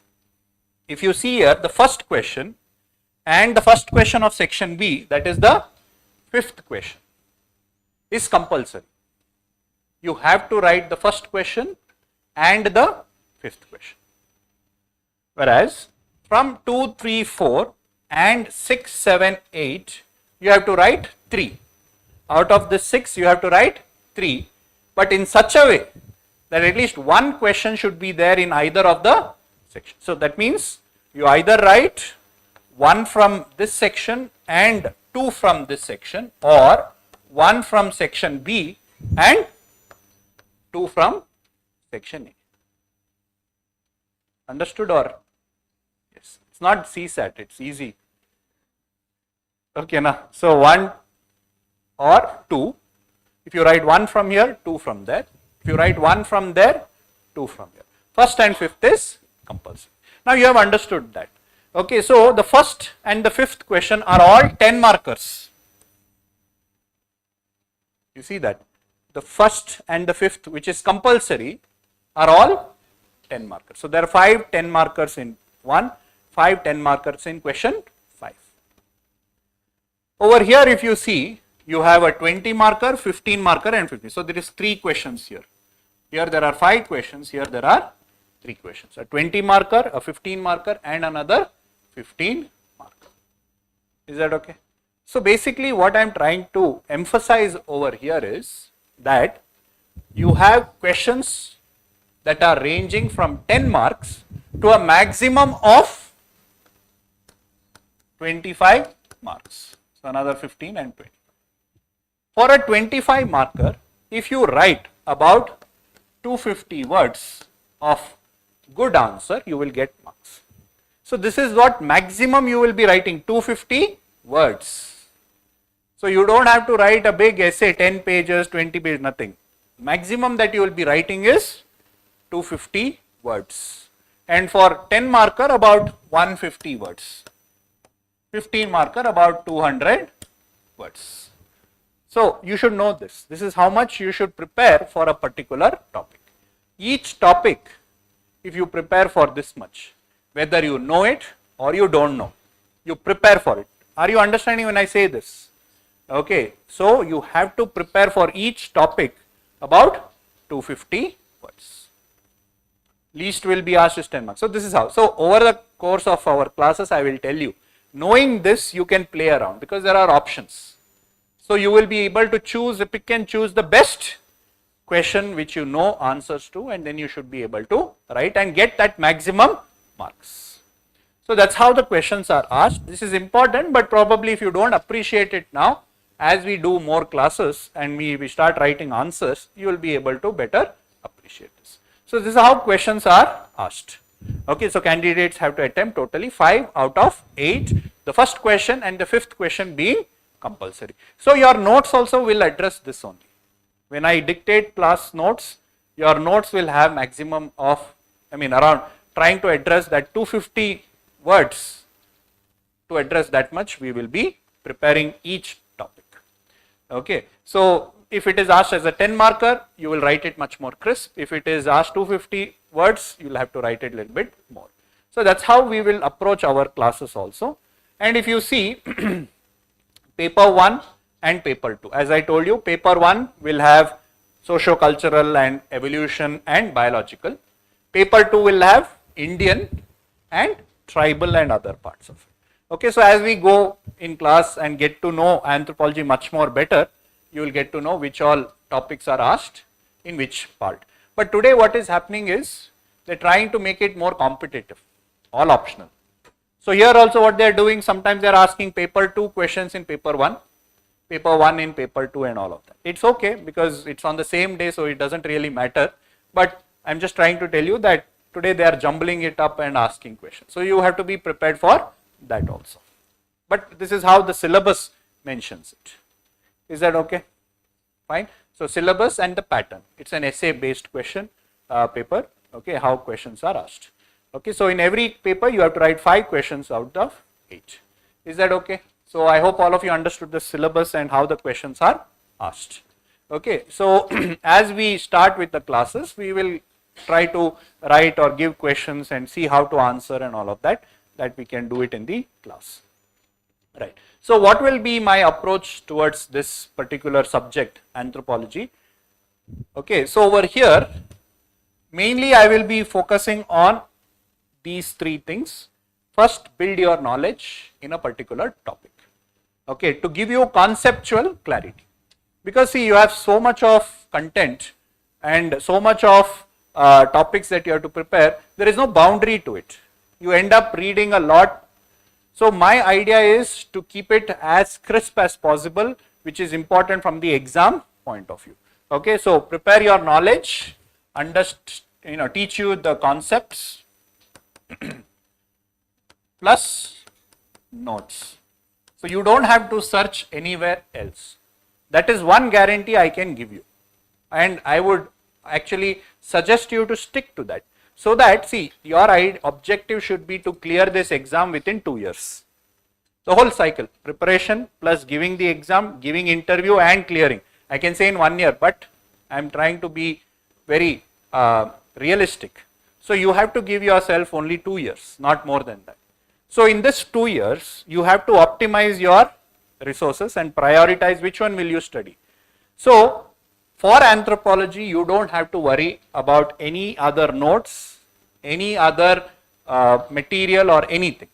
If you see here, the first question and the first question of section B, that is the 5th question, is compulsory. You have to write the first question and the 5th question. Whereas from 2, 3, 4 and 6, 7, 8, you have to write 3. Out of the 6, you have to write 3, but in such a way that at least one question should be there in either of the sections. So that means you either write 1 from this section and 2 from this section, or 1 from section B and 2 from section A. Understood? Or yes, it's not CSAT, it's easy. Okay, now so 1 or 2. If you write 1 from here, 2 from there. If you write 1 from there, 2 from here. First and 5th is compulsory. Now you have understood that. Okay, so the first and the 5th question are all 10 markers. You see that? The first and the 5th, which is compulsory, are all 10 markers. So there are 5 10 markers in 1, 5 10 markers in question 5. Over here, if you see, you have a 20 marker, 15 marker and 50. So there is 3 questions here. Here there are 5 questions, here there are 3 questions, a 20 marker, a 15 marker and another 15 marker. Is that okay? So basically what I am trying to emphasize over here is that you have questions that are ranging from 10 marks to a maximum of 25 marks. So another 15 and 20. For a 25 marker, if you write about 250 words of good answer, you will get marks. So this is what maximum you will be writing, 250 words. So you don't have to write a big essay, 10 pages, 20 pages, nothing. Maximum that you will be writing is 250 words. And for 10 marker about 150 words. 15 marker about 200 words. So you should know this. This is how much you should prepare for a particular topic. Each topic, if you prepare for this much, whether you know it or you don't know, you prepare for it. Are you understanding when I say this? Okay, so you have to prepare for each topic about 250 words. Least will be asked is 10 marks. So this is how. So over the course of our classes, I will tell you. Knowing this, you can play around because there are options. So you will be able to choose, pick and choose the best question which you know answers to, and then you should be able to write and get that maximum marks. So that's how the questions are asked. This is important, but probably if you don't appreciate it now, as we do more classes and we start writing answers, you will be able to better appreciate this. So this is how questions are asked. Okay, so candidates have to attempt totally 5 out of 8. The first question and the 5th question being compulsory. So your notes also will address this only. When I dictate class notes, your notes will have maximum of, around trying to address that 250 words. To address that much, we will be preparing each topic. Okay, so if it is asked as a 10 marker, you will write it much more crisp. If it is asked 250 words, you will have to write it a little bit more. So that's how we will approach our classes also. And if you see paper 1 and paper 2, as I told you, paper 1 will have socio-cultural and evolution and biological. Paper 2 will have Indian and tribal and other parts of it. Okay, so as we go in class and get to know anthropology much more better, you will get to know which all topics are asked in which part. But today what is happening is they are trying to make it more competitive, all optional. So here also what they are doing, sometimes they are asking paper 2 questions in paper 1, paper 1 in paper 2 and all of that. It's okay because it's on the same day, so it doesn't really matter. But I'm just trying to tell you that today they are jumbling it up and asking questions. So you have to be prepared for that also. But this is how the syllabus mentions it. Is that okay? Fine. So syllabus and the pattern. It's an essay based question paper. Okay, how questions are asked. Okay, so in every paper you have to write 5 questions out of 8. Is that okay? So I hope all of you understood the syllabus and how the questions are asked. Okay, so as we start with the classes, we will try to write or give questions and see how to answer and all of that we can do it in the class. Right. So what will be my approach towards this particular subject, anthropology? Okay, so over here, mainly I will be focusing on these 3 things. First, build your knowledge in a particular topic. Okay, to give you conceptual clarity. Because see, you have so much of content and so much of topics that you have to prepare, there is no boundary to it. You end up reading a lot. So my idea is to keep it as crisp as possible, which is important from the exam point of view. Okay, so prepare your knowledge, teach you the concepts plus notes. So you don't have to search anywhere else. That is one guarantee I can give you. And I would actually suggest you to stick to that. So that, see, your objective should be to clear this exam within 2 years. The whole cycle, preparation plus giving the exam, giving interview and clearing. I can say in 1 year, but I am trying to be very realistic. So you have to give yourself only 2 years, not more than that. So in this 2 years, you have to optimize your resources and prioritize which one will you study. So for anthropology, you don't have to worry about any other notes any other material or anything.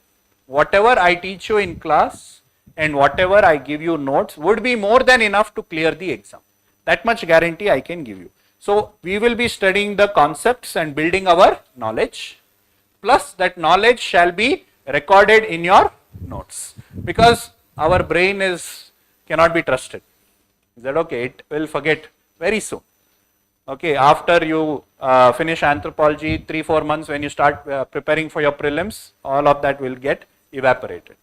Whatever I teach you in class and whatever I give you notes would be more than enough to clear the exam. That much guarantee I can give you. So we will be studying the concepts and building our knowledge, plus that knowledge shall be recorded in your notes, because our brain cannot be trusted. Is that okay? It will forget very soon. Okay, after you finish anthropology, 3-4 months, when you start preparing for your prelims, all of that will get evaporated.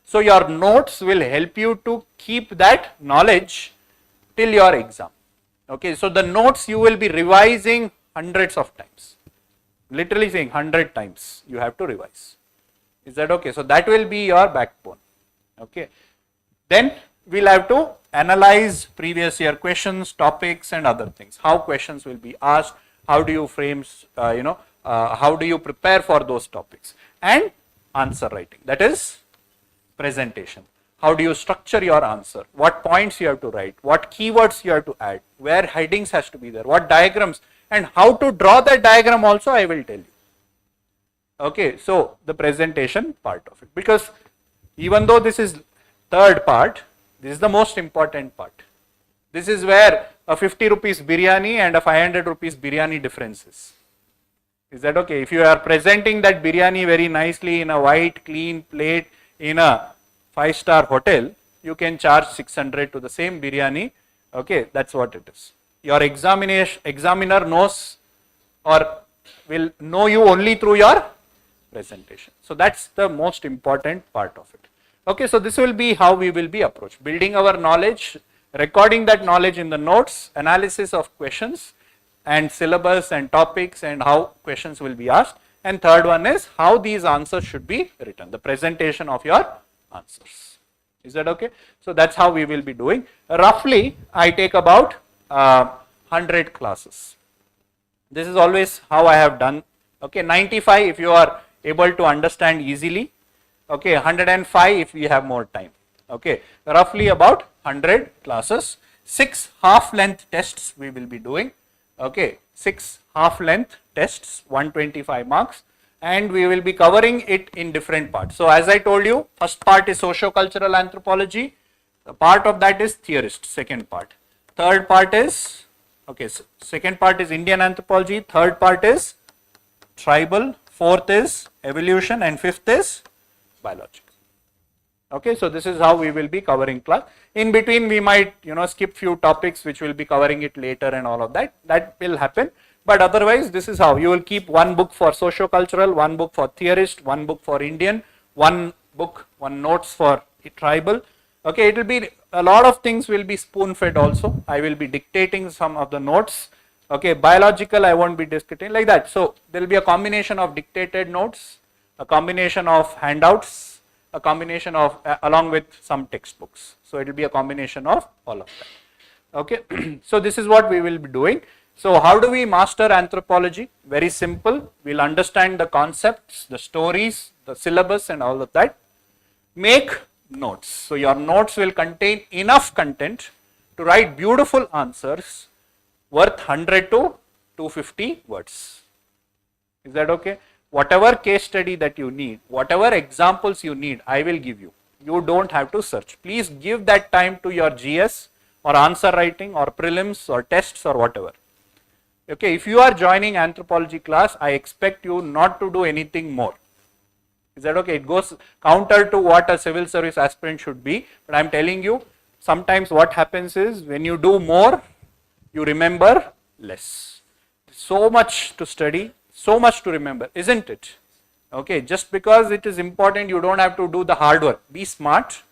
So your notes will help you to keep that knowledge till your exam. Okay, so the notes you will be revising hundreds of times. Literally saying 100 times you have to revise. Is that okay? So that will be your backbone. Okay, then we'll have to analyze previous year questions, topics and other things. How questions will be asked, how do you frame, how do you prepare for those topics, and answer writing, that is presentation. How do you structure your answer, what points you have to write, what keywords you have to add, where headings has to be there, what diagrams, and how to draw that diagram also I will tell you. Okay, so the presentation part of it, because even though this is third part, this is the most important part. This is where a 50 rupees biryani and a 500 rupees biryani difference is. Is that okay? If you are presenting that biryani very nicely in a white clean plate in a 5-star hotel, you can charge 600 to the same biryani. Okay, that's what it is. Your examiner knows or will know you only through your presentation. So that's the most important part of it. Okay, so this will be how we will be approached, building our knowledge, recording that knowledge in the notes, analysis of questions and syllabus and topics and how questions will be asked. And third one is how these answers should be written, the presentation of your answers. Is that okay? So that's how we will be doing. Roughly, I take about 100 classes. This is always how I have done. Okay, 95 if you are able to understand easily. Okay, 105 if we have more time. Okay, roughly about 100 classes. 6 half-length tests we will be doing. Okay, 6 half-length tests, 125 marks, and we will be covering it in different parts. So as I told you, first part is socio-cultural anthropology. The part of that is theorist, second part. Third part is, okay, so second part is Indian anthropology. Third part is tribal. Fourth is evolution, and fifth is biological. Okay, so this is how we will be covering class. In between we might skip few topics which will be covering it later and all of that. That will happen. But otherwise this is how you will keep one book for socio-cultural, one book for theorist, one book for Indian, one book, one notes for tribal. Okay, it will be a lot of things will be spoon fed also. I will be dictating some of the notes. Okay, biological I won't be dictating like that. So there will be a combination of dictated notes, a combination of handouts, a combination of along with some textbooks. So it will be a combination of all of that. Okay, so this is what we will be doing. So how do we master anthropology? Very simple. We'll understand the concepts, the stories, the syllabus and all of that. Make notes. So your notes will contain enough content to write beautiful answers worth 100 to 250 words. Is that okay? Whatever case study that you need, whatever examples you need, I will give you. You don't have to search. Please give that time to your GS or answer writing or prelims or tests or whatever. Okay, if you are joining anthropology class, I expect you not to do anything more. Is that okay? It goes counter to what a civil service aspirant should be, but I am telling you, sometimes what happens is when you do more, you remember less. So much to study, so much to remember, isn't it? Okay, just because it is important, you don't have to do the hard work. Be smart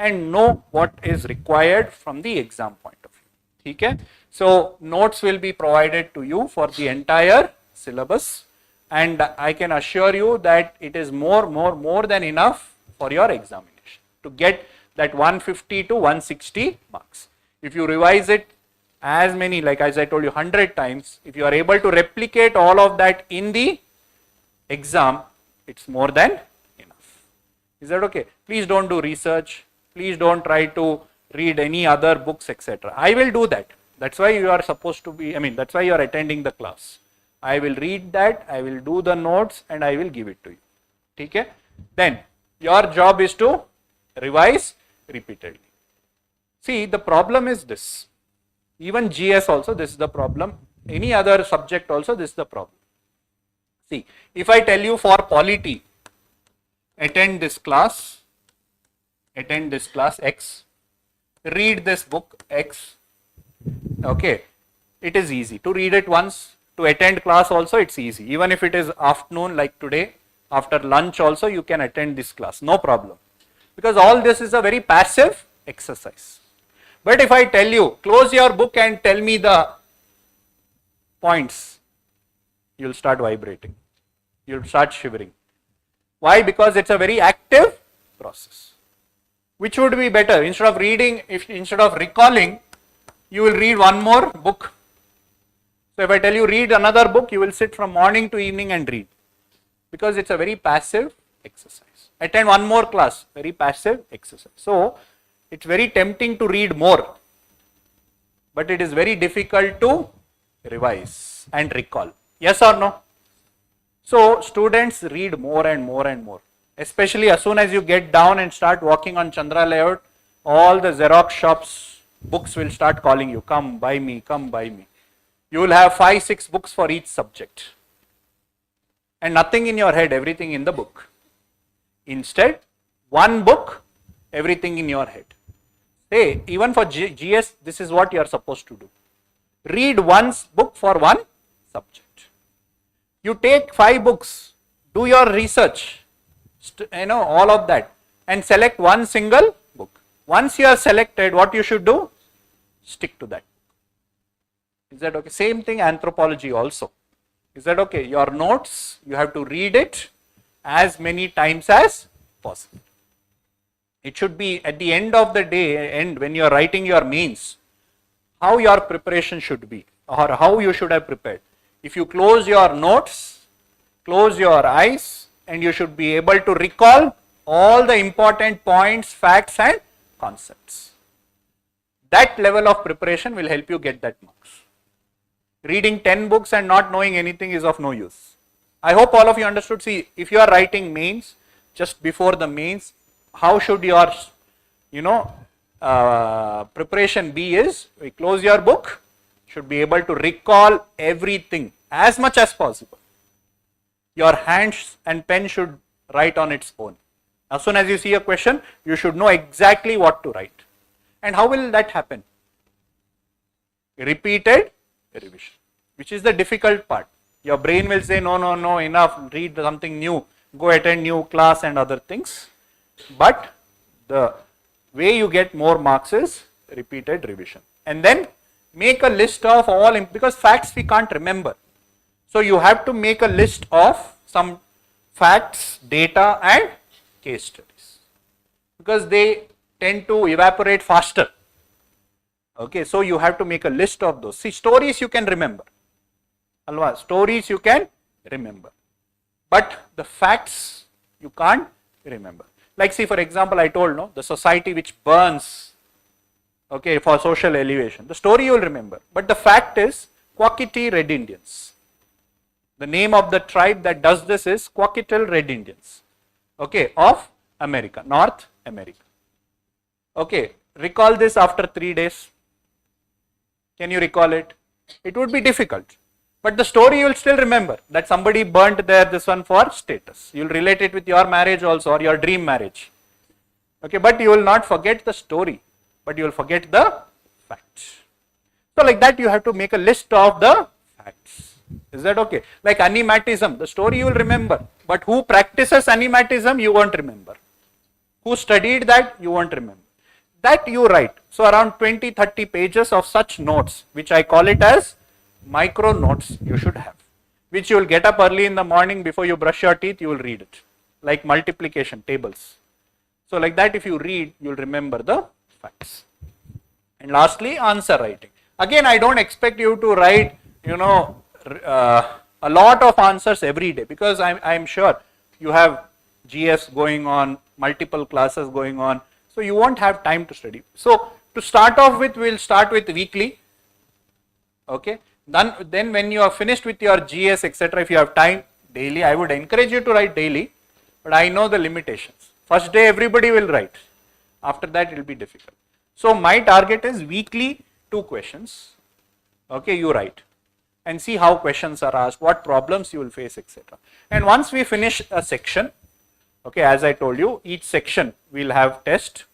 and know what is required from the exam point of view. Okay? So notes will be provided to you for the entire syllabus, and I can assure you that it is more than enough for your examination to get that 150 to 160 marks. If you revise it as many, like as I told you 100 times, if you are able to replicate all of that in the exam, it's more than enough. Is that okay? Please don't do research. Please don't try to read any other books, etc. I will do that. That's why you are supposed to be, that's why you are attending the class. I will read that, I will do the notes and I will give it to you. Okay? Then your job is to revise repeatedly. See, the problem is this. Even GS also, this is the problem. Any other subject also, this is the problem. See, if I tell you for polity, attend this class X, read this book X, okay, it is easy to read it once. To attend class also it's easy. Even if it is afternoon like today, after lunch also you can attend this class, no problem. Because all this is a very passive exercise. But if I tell you, close your book and tell me the points, you will start vibrating. You will start shivering. Why? Because it's a very active process. Which would be better? Instead of reading, instead of recalling, you will read one more book. So if I tell you read another book, you will sit from morning to evening and read. Because it's a very passive exercise. Attend one more class, very passive exercise. So it's very tempting to read more, but it is very difficult to revise and recall. Yes or no? So students read more and more and more. Especially as soon as you get down and start walking on Chandra layout, all the Xerox shops, books will start calling you, come buy me, come buy me. You will have 5-6 books for each subject. And nothing in your head, everything in the book. Instead, one book, everything in your head. Hey, even for GS, this is what you are supposed to do. Read one book for one subject. You take 5 books, do your research, all of that, and select one single book. Once you are selected, what you should do? Stick to that. Is that okay? Same thing anthropology also. Is that okay? Your notes, you have to read it as many times as possible. It should be at the end of the day, when you are writing your mains, how your preparation should be or how you should have prepared. If you close your notes, close your eyes, and you should be able to recall all the important points, facts and concepts. That level of preparation will help you get that marks. Reading 10 books and not knowing anything is of no use. I hope all of you understood. See, if you are writing mains, just before the mains, how should your, preparation be is, we close your book, should be able to recall everything as much as possible. Your hands and pen should write on its own. As soon as you see a question, you should know exactly what to write. And how will that happen? Repeated revision, which is the difficult part. Your brain will say, no, enough, read something new, go attend new class and other things. But the way you get more marks is repeated revision. And then make a list of all, because facts we can't remember. So you have to make a list of some facts, data and case studies. Because they tend to evaporate faster. Okay, so you have to make a list of those. See, stories you can remember. Alva, stories you can remember. But the facts you can't remember. Like, see, for example, I told, no, the society which burns, okay, for social elevation. The story you will remember. But the fact is, Quackity Red Indians. The name of the tribe that does this is Quackital Red Indians. Okay, of America, North America. Okay, recall this after 3 days. Can you recall it? It would be difficult. But the story you will still remember, that somebody burnt there, this one for status. You will relate it with your marriage also, or your dream marriage. Okay, but you will not forget the story, but you will forget the facts. So like that you have to make a list of the facts. Is that okay? Like animatism, the story you will remember, but who practices animatism you won't remember. Who studied that you won't remember. That you write. So around 20-30 pages of such notes, which I call it as micro notes you should have, which you will get up early in the morning before you brush your teeth, you will read it, like multiplication tables. So like that if you read, you will remember the facts. And lastly, answer writing. Again, I don't expect you to write, a lot of answers every day, because I'm sure you have GS going on, multiple classes going on, so you won't have time to study. So to start off with, we'll start with weekly. Okay. Then when you are finished with your GS, etc., if you have time daily, I would encourage you to write daily, but I know the limitations. First day everybody will write. After that it will be difficult. So my target is weekly 2 questions. Okay, you write and see how questions are asked, what problems you will face, etc. And once we finish a section, okay, as I told you, each section will have test.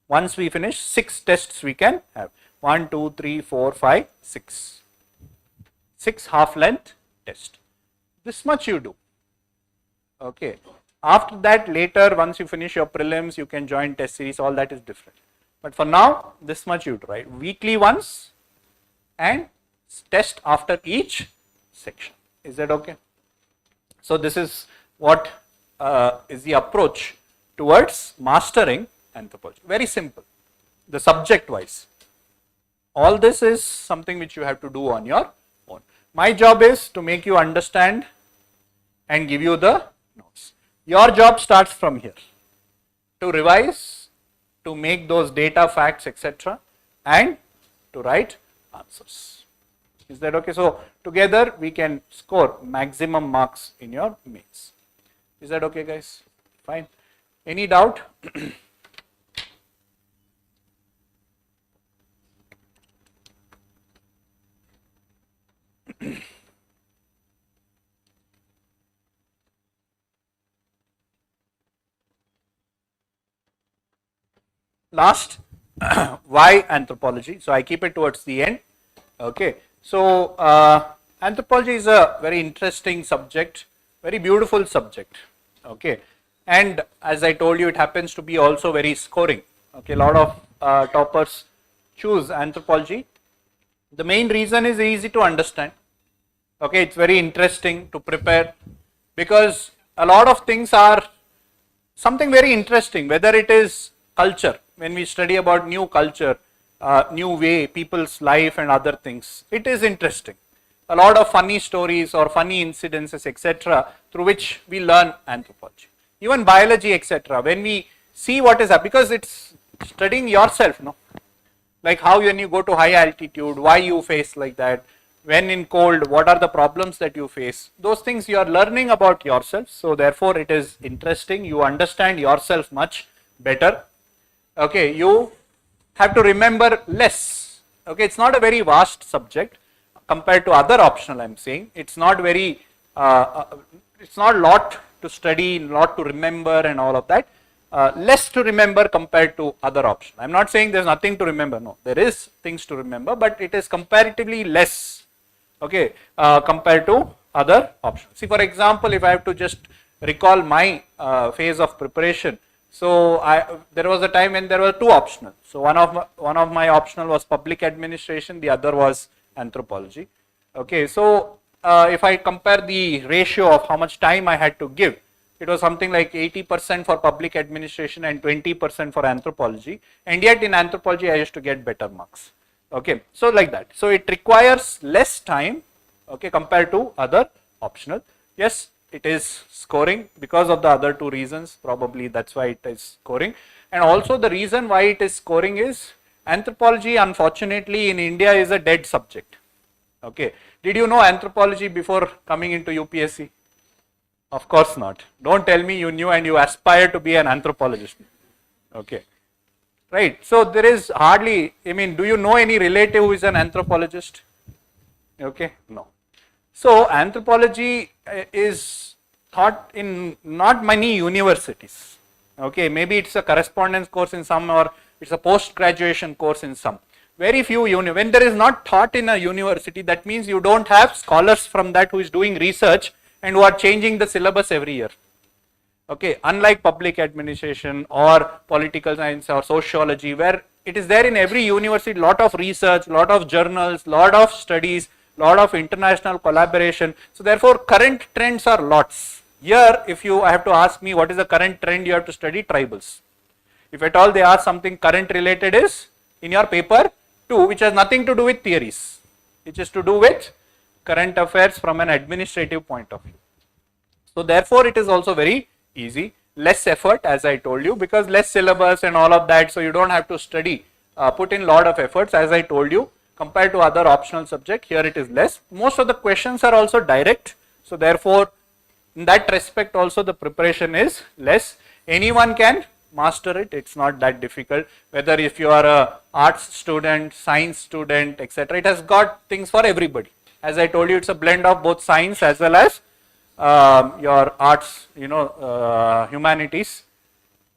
Once we finish, 6 tests we can have. 1, 2, 3, 4, 5, 6. 6 half length test. This much you do. Okay. After that, later, once you finish your prelims, you can join test series, all that is different. But for now, this much you do, right? Weekly once and test after each section. Is that okay? So this is what is the approach towards mastering anthropology. Very simple. The subject wise. All this is something which you have to do on your own. My job is to make you understand and give you the notes. Your job starts from here. To revise, to make those data, facts, etc. and to write answers. Is that okay? So together we can score maximum marks in your mains. Is that okay, guys? Fine. Any doubt? Last, why anthropology? So I keep it towards the end. Okay. So anthropology is a very interesting subject, very beautiful subject. Okay. And as I told you, it happens to be also very scoring. Okay. A lot of toppers choose anthropology. The main reason is easy to understand. Okay. It's very interesting to prepare because a lot of things are something very interesting, whether it is culture. When we study about new culture, new way, people's life and other things, it is interesting. A lot of funny stories or funny incidences, etc., through which we learn anthropology. Even biology, etc. When we see what is happening, because it's studying yourself, no? Like how when you go to high altitude, why you face like that, when in cold, what are the problems that you face, those things you are learning about yourself. So therefore it is interesting, you understand yourself much better. Okay, you have to remember less. Okay, it's not a very vast subject compared to other optional. I'm saying it's not very, it's not a lot to study, lot to remember, and all of that. Less to remember compared to other optional. I'm not saying there's nothing to remember. No, there is things to remember, but it is comparatively less. Okay, compared to other options. See, for example, if I have to just recall my phase of preparation. So there was a time when there were 2 optional. So one of my optional was public administration, the other was anthropology. Okay, so if I compare the ratio of how much time I had to give, it was something like 80% for public administration and 20% for anthropology. And yet in anthropology I used to get better marks. Okay, so like that. So it requires less time, okay, compared to other optional. Yes, it is scoring because of the other 2 reasons, probably that's why it is scoring. And also the reason why it is scoring is anthropology, unfortunately, in India is a dead subject. Okay, did you know anthropology before coming into UPSC? Of course not. Don't tell me you knew and you aspire to be an anthropologist. Okay, right. So there is hardly, I mean, do you know any relative who is an anthropologist? Okay, no. So anthropology is taught in not many universities. Okay, maybe it's a correspondence course in some, or it's a post-graduation course in some. Very few when there is not taught in a university, that means you don't have scholars from that who is doing research and who are changing the syllabus every year. Okay, unlike public administration or political science or sociology, where it is there in every university, lot of research, lot of journals, lot of studies, lot of international collaboration. So therefore current trends are lots. Here if I have to ask me what is the current trend, you have to study tribals. If at all they ask something current related is in your paper 2, which has nothing to do with theories, which is to do with current affairs from an administrative point of view. So therefore it is also very easy, less effort as I told you, because less syllabus and all of that, so you don't have to study, put in lot of efforts as I told you. compared to other optional subject. Here it is less. Most of the questions are also direct, so therefore in that respect also the preparation is less. Anyone can master it, it's not that difficult, whether if you are a arts student, science student, etc. It has got things for everybody. As I told you, it's a blend of both science as well as your arts, humanities.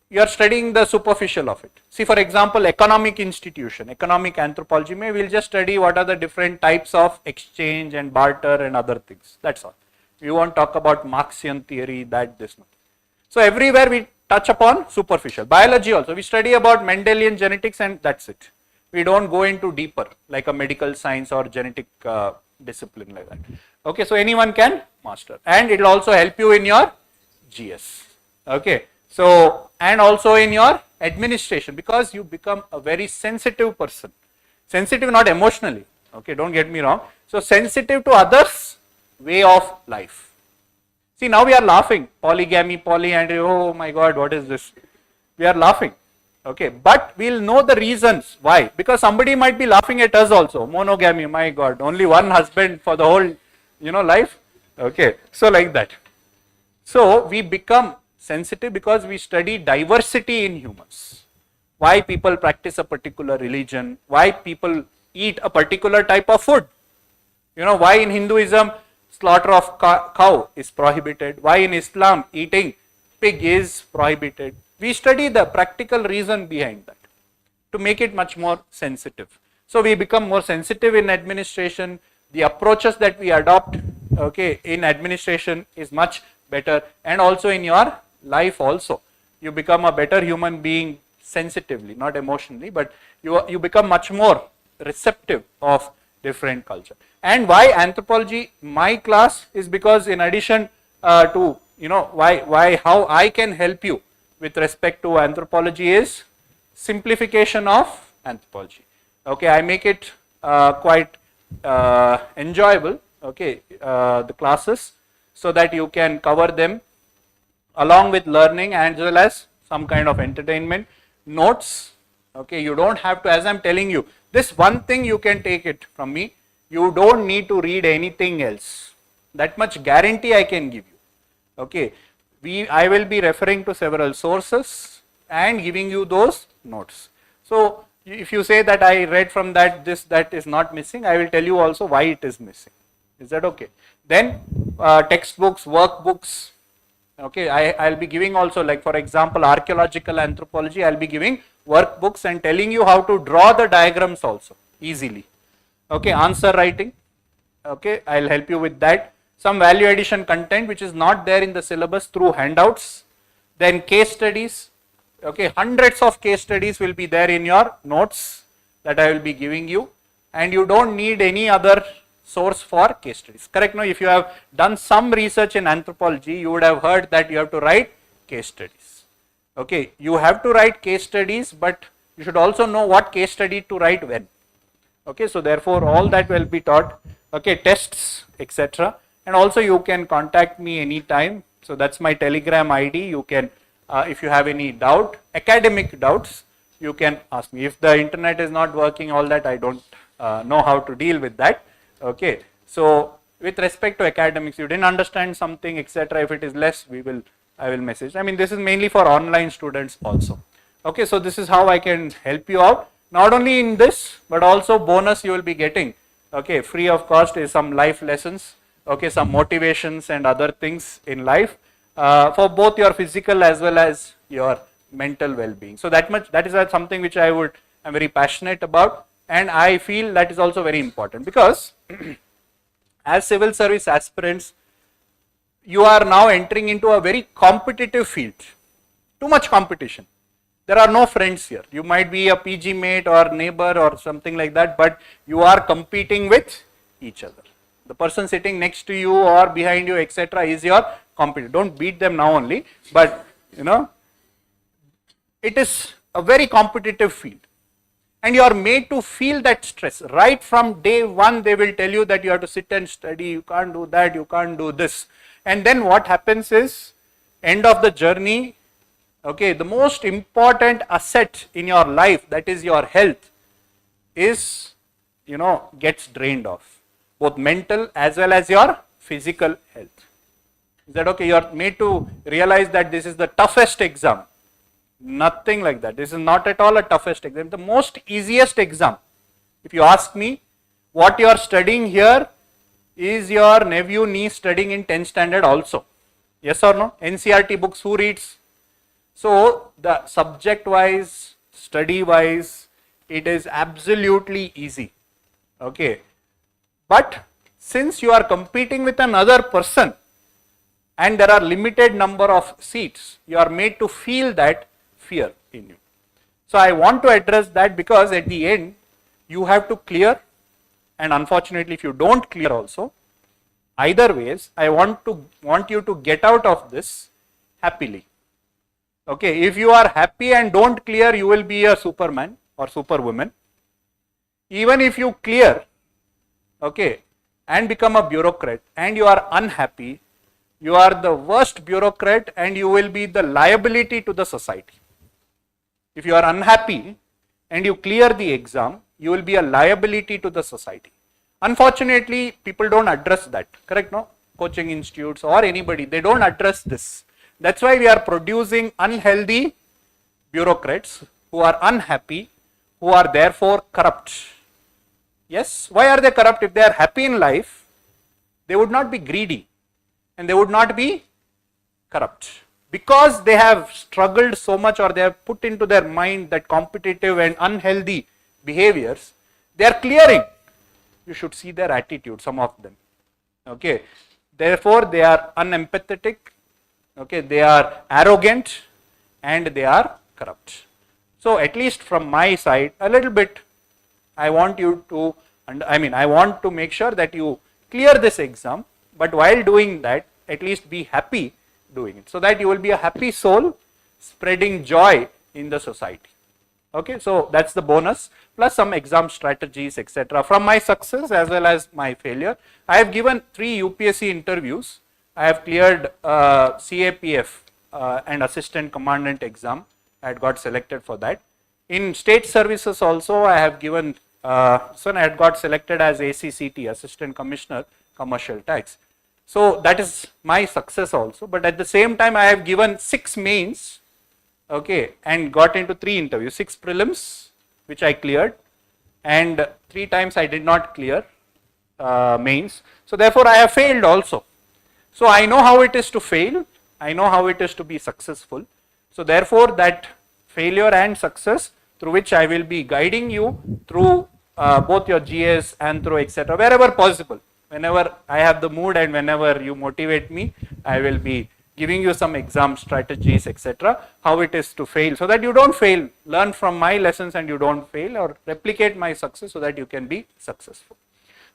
You are studying the superficial of it. See, for example, economic institution, economic anthropology, we'll just study what are the different types of exchange and barter and other things. That's all. We won't talk about Marxian theory, this, not. So everywhere we touch upon superficial. Biology also, we study about Mendelian genetics and that's it. We don't go into deeper like a medical science or genetic discipline like that. Okay, so anyone can master, and it will also help you in your GS. Okay, so and also in your administration, because you become a very sensitive person. Sensitive not emotionally, okay, don't get me wrong. So sensitive to others' way of life. See, now we are laughing, polygamy, polyandry, oh my God, what is this? We are laughing, okay, but we'll know the reasons why, because somebody might be laughing at us also. Monogamy, my God, only one husband for the whole, life, okay, so like that. So we become sensitive because we study diversity in humans. Why people practice a particular religion, why people eat a particular type of food. Why in Hinduism slaughter of cow is prohibited, why in Islam eating pig is prohibited. We study the practical reason behind that to make it much more sensitive. So we become more sensitive in administration. The approaches that we adopt, okay, in administration is much better, and also in your life also. You become a better human being sensitively, not emotionally, but you become much more receptive of different culture. And why anthropology, my class, is because in addition to, how I can help you with respect to anthropology is simplification of anthropology. Okay, I make it quite enjoyable, okay, the classes, so that you can cover them along with learning as well as some kind of entertainment. Notes, okay, you don't have to, as I'm telling you, this one thing you can take it from me, you don't need to read anything else. That much guarantee I can give you. Okay, I will be referring to several sources and giving you those notes. So if you say that I read from that is not missing, I will tell you also why it is missing. Is that okay? Then textbooks, workbooks. Okay, I'll be giving also, like for example, archaeological anthropology, I'll be giving workbooks and telling you how to draw the diagrams also easily. Okay, answer writing. Okay, I'll help you with that. Some value addition content which is not there in the syllabus through handouts. Then case studies. Okay, hundreds of case studies will be there in your notes that I will be giving you, and you don't need any other source for case studies. Correct? No, if you have done some research in anthropology, you would have heard that you have to write case studies. Okay, you have to write case studies, but you should also know what case study to write when. Okay, so therefore all that will be taught. Okay, tests, etc. And also you can contact me anytime. So that's my Telegram ID. You can, if you have any doubt, academic doubts, you can ask me. If the internet is not working, all that, I don't know how to deal with that. Okay, so with respect to academics, you didn't understand something, etc. If it is less, I will message. I mean, this is mainly for online students also. Okay, so this is how I can help you out. Not only in this, but also bonus you will be getting. Okay, free of cost is some life lessons. Okay, some motivations and other things in life for both your physical as well as your mental well-being. So that is something which I'm very passionate about. And I feel that is also very important, because as civil service aspirants, you are now entering into a very competitive field. Too much competition. There are no friends here. You might be a PG mate or neighbor or something like that, but you are competing with each other. The person sitting next to you or behind you, etc., is your competitor. Don't beat them now only, but it is a very competitive field. And you are made to feel that stress. Right from day one, they will tell you that you have to sit and study, you can't do that, you can't do this. And then what happens is, end of the journey, okay, the most important asset in your life, that is your health, is gets drained off, both mental as well as your physical health. Is that okay? You are made to realize that this is the toughest exam. Nothing like that. This is not at all a toughest exam. The most easiest exam. If you ask me, what you are studying here is your nephew, niece studying in 10th standard also. Yes or no? NCERT books, who reads? So the subject wise, study wise, it is absolutely easy. Okay. But since you are competing with another person and there are limited number of seats, you are made to feel that fear in you. So I want to address that, because at the end you have to clear, and unfortunately if you don't clear also, either ways I want you to get out of this happily. Okay, if you are happy and don't clear, you will be a superman or superwoman. Even if you clear, okay, and become a bureaucrat and you are unhappy, you are the worst bureaucrat and you will be the liability to the society. If you are unhappy and you clear the exam, you will be a liability to the society. Unfortunately, people don't address that, correct? No? Coaching institutes or anybody, they don't address this. That's why we are producing unhealthy bureaucrats who are unhappy, who are therefore corrupt. Yes, why are they corrupt? If they are happy in life, they would not be greedy and they would not be corrupt. Because they have struggled so much, or they have put into their mind that competitive and unhealthy behaviors, they are clearing. You should see their attitude, some of them. Okay, therefore they are unempathetic, okay, they are arrogant and they are corrupt. So at least from my side, a little bit, I want you to, I want to make sure that you clear this exam, but while doing that, at least be happy doing it, so that you will be a happy soul spreading joy in the society. Okay, so that's the bonus, plus some exam strategies, etc. From my success as well as my failure, I have given 3 UPSC interviews. I have cleared CAPF and assistant commandant exam. I had got selected for that. In state services also, I have given, I had got selected as ACCT, Assistant Commissioner, Commercial Tax. So that is my success also, but at the same time I have given 6 mains, okay, and got into 3 interviews, 6 prelims which I cleared, and 3 times I did not clear mains. So therefore I have failed also. So I know how it is to fail, I know how it is to be successful. So therefore that failure and success, through which I will be guiding you through both your GS, Anthro, etc., wherever possible. Whenever I have the mood and whenever you motivate me, I will be giving you some exam strategies, etc., how it is to fail, so that you don't fail. Learn from my lessons and you don't fail, or replicate my success so that you can be successful.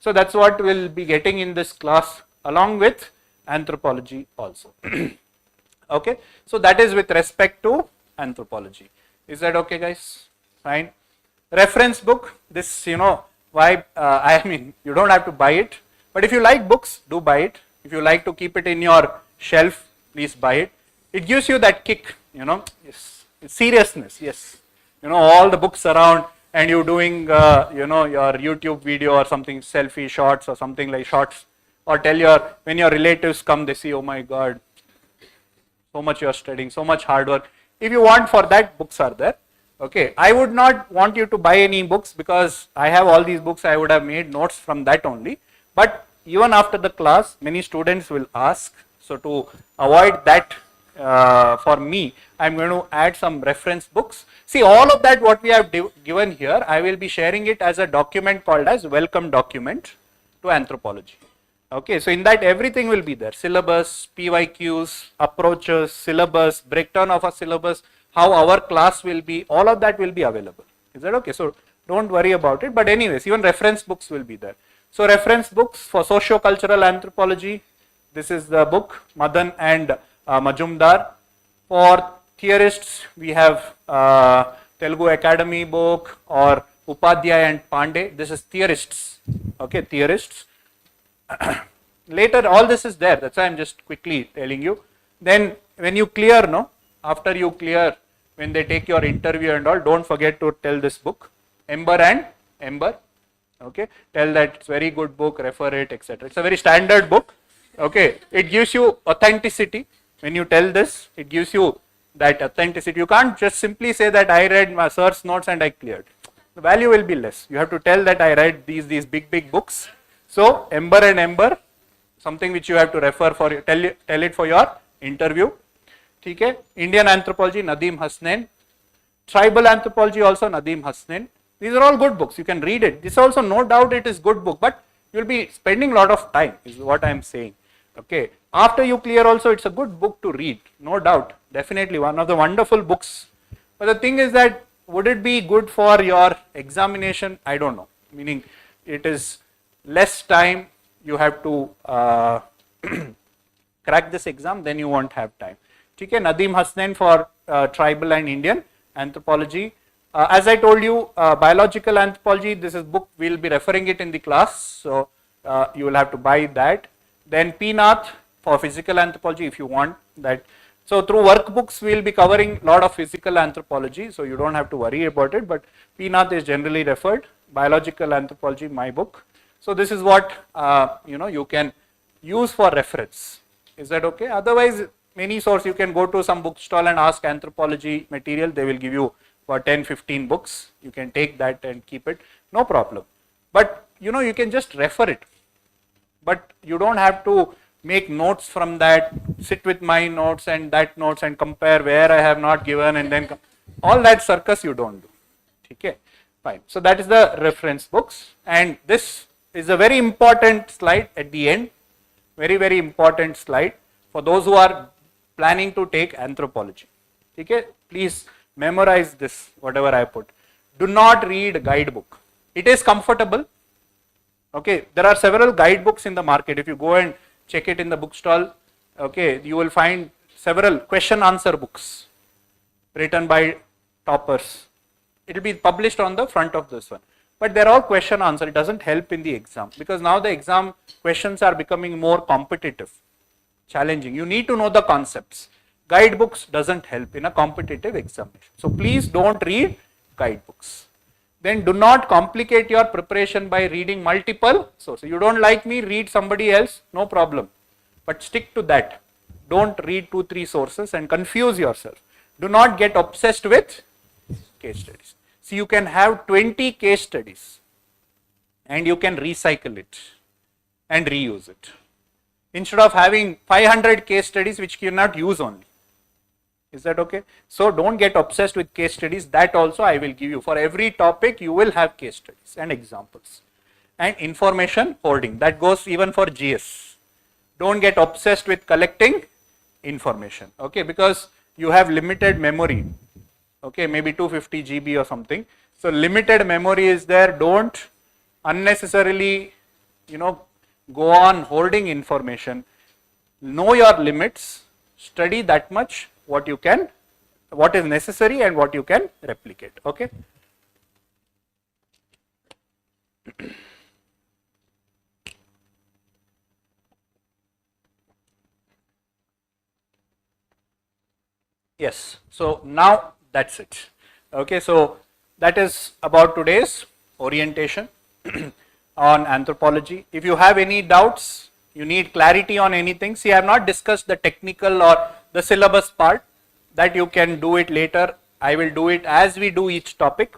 So that's what we'll be getting in this class, along with anthropology also. Okay, so that is with respect to anthropology. Is that okay, guys? Fine. Reference book, this, why, you don't have to buy it. But if you like books, do buy it. If you like to keep it in your shelf, please buy it. It gives you that kick, yes, seriousness, yes. All the books around and you doing, your YouTube video or something, selfie shots or something like shorts, or when your relatives come, they see, oh my God, so much you are studying, so much hard work. If you want for that, books are there. Okay, I would not want you to buy any books, because I have all these books, I would have made notes from that only. But even after the class, many students will ask. So to avoid that, for me, I am going to add some reference books. See, all of that what we have given here, I will be sharing it as a document called as welcome document to anthropology. Okay, so in that everything will be there. Syllabus, PYQs, approaches, syllabus, breakdown of a syllabus, how our class will be, all of that will be available. Is that okay? So don't worry about it. But anyways, even reference books will be there. So reference books for socio-cultural anthropology, this is the book, Madan and Majumdar. For theorists, we have Telugu Academy book, or Upadhyay and Pandey. This is theorists, okay, theorists. Later, all this is there, that's why I am just quickly telling you. Then when you clear, after you clear, when they take your interview and all, don't forget to tell this book, Ember and Ember. Okay, tell that it's very good book, refer it, etc. It's a very standard book. Okay, it gives you authenticity. When you tell this, it gives you that authenticity. You can't just simply say that I read my sir's notes and I cleared. The value will be less. You have to tell that I read these big books. So Ember and Ember, something which you have to refer for, tell it for your interview. Okay? Indian anthropology, Nadeem Hasnain. Tribal anthropology also, Nadeem Hasnain. These are all good books. You can read it. This also, no doubt, it is good book, but you will be spending a lot of time, is what I am saying. Okay. After you clear also, it's a good book to read, no doubt. Definitely one of the wonderful books. But the thing is that, would it be good for your examination? I don't know. Meaning, it is less time you have to crack this exam, then you won't have time. Okay, Nadeem Hasnain for tribal and Indian anthropology. As I told you, biological anthropology, this is book, we will be referring it in the class, so you will have to buy that. Then P. Nath for physical anthropology if you want that. So through workbooks we will be covering a lot of physical anthropology, so you don't have to worry about it, but P. Nath is generally referred. Biological anthropology, my book. So this is what you can use for reference. Is that okay? Otherwise, many source you can go to some bookstall and ask anthropology material, they will give you for 10-15 books. You can take that and keep it, no problem. But you can just refer it. But you don't have to make notes from that, sit with my notes and that notes and compare where I have not given, and then all that circus you don't do. Okay, fine. So that is the reference books, and this is a very important slide at the end. Very important slide for those who are planning to take anthropology. Okay, please memorize this, whatever I put. Do not read guidebook. It is comfortable. Okay, there are several guidebooks in the market. If you go and check it in the bookstall, okay, you will find several question answer books written by toppers. It will be published on the front of this one. But they're all question answer. It doesn't help in the exam, because now the exam questions are becoming more competitive, challenging. You need to know the concepts. Guidebooks doesn't help in a competitive examination. So please don't read guidebooks. Then do not complicate your preparation by reading multiple sources. You don't like me, read somebody else, no problem. But stick to that. Don't read 2-3 sources and confuse yourself. Do not get obsessed with case studies. See, you can have 20 case studies and you can recycle it and reuse it, instead of having 500 case studies which you cannot use only. Is that okay? So don't get obsessed with case studies. That also I will give you. For every topic you will have case studies and examples. And information hoarding, that goes even for GS. Don't get obsessed with collecting information, okay, because you have limited memory, okay, maybe 250 GB or something. So limited memory is there. Don't unnecessarily go on hoarding information. Know your limits, study that much, what is necessary and what you can replicate. Okay. Yes, so now that's it. Okay, so that is about today's orientation on anthropology. If you have any doubts, you need clarity on anything, see, I have not discussed the technical or the syllabus part, that you can do it later. I will do it as we do each topic.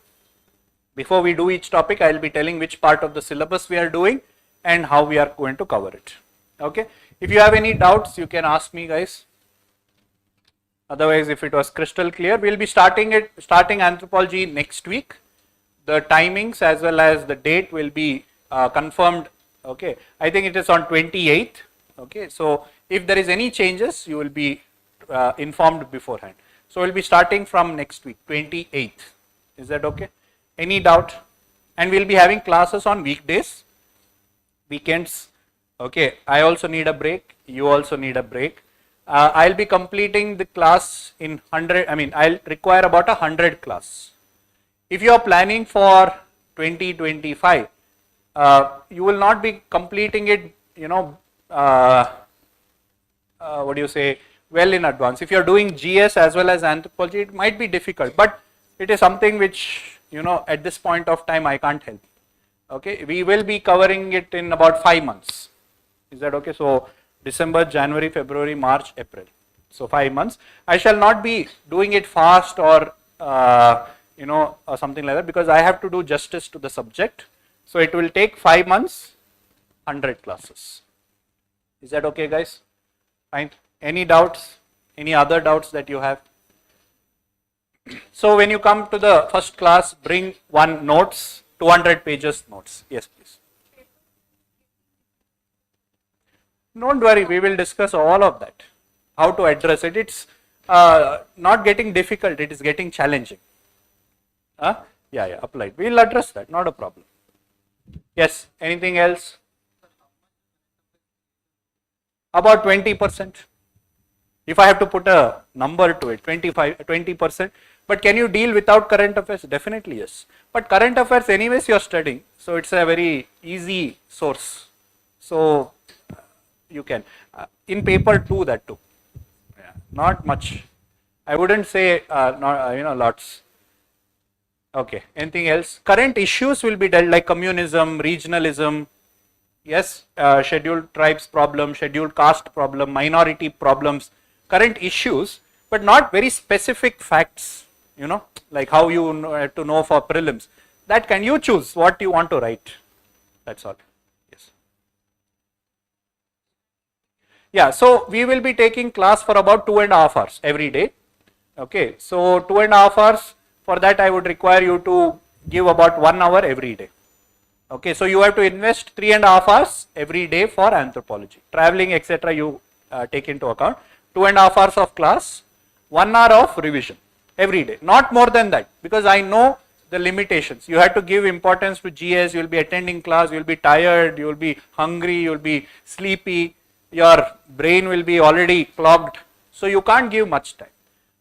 Before we do each topic, I will be telling which part of the syllabus we are doing and how we are going to cover it. Okay. If you have any doubts, you can ask me, guys. Otherwise, if it was crystal clear, we will be starting anthropology next week. The timings as well as the date will be confirmed. Okay. I think it is on 28th. Okay. So if there is any changes, you will be informed beforehand. So we'll be starting from next week, 28th. Is that okay? Any doubt? And we'll be having classes on weekdays, weekends. Okay. I also need a break. You also need a break. I'll be completing the class in 100. I mean, I'll require about 100 class. If you are planning for 2025, you will not be completing it, what do you say, well in advance. If you are doing GS as well as anthropology, it might be difficult, but it is something which, at this point of time I can't help. Okay, we will be covering it in about 5 months. Is that okay? So December, January, February, March, April. So 5 months. I shall not be doing it fast or or something like that, because I have to do justice to the subject. So it will take 5 months, 100 classes. Is that okay, guys? Fine. Any doubts? Any other doubts that you have? So when you come to the first class, bring one notes, 200 pages notes. Yes, please. Don't worry, we will discuss all of that. How to address it. It's not getting difficult, it is getting challenging. Yeah, applied. We will address that, not a problem. Yes, anything else? About 20%. If I have to put a number to it, 20%. But can you deal without current affairs? Definitely yes. But current affairs anyways you are studying, so it's a very easy source. So you can. In paper 2 that too. Yeah, not much. I wouldn't say lots. Okay, anything else? Current issues will be dealt like communism, regionalism, yes, scheduled tribes problem, scheduled caste problem, minority problems, current issues, but not very specific facts, like how you have to know for prelims. That can you choose what you want to write. That's all. Yes. Yeah, so we will be taking class for about 2.5 hours every day. Okay, so 2.5 hours. For that I would require you to give about 1 hour every day. Okay, so you have to invest 3.5 hours every day for anthropology. Traveling, etc. you take into account. 2.5 hours of class, 1 hour of revision every day. Not more than that, because I know the limitations. You have to give importance to GS, you will be attending class, you will be tired, you will be hungry, you will be sleepy, your brain will be already clogged. So you can't give much time.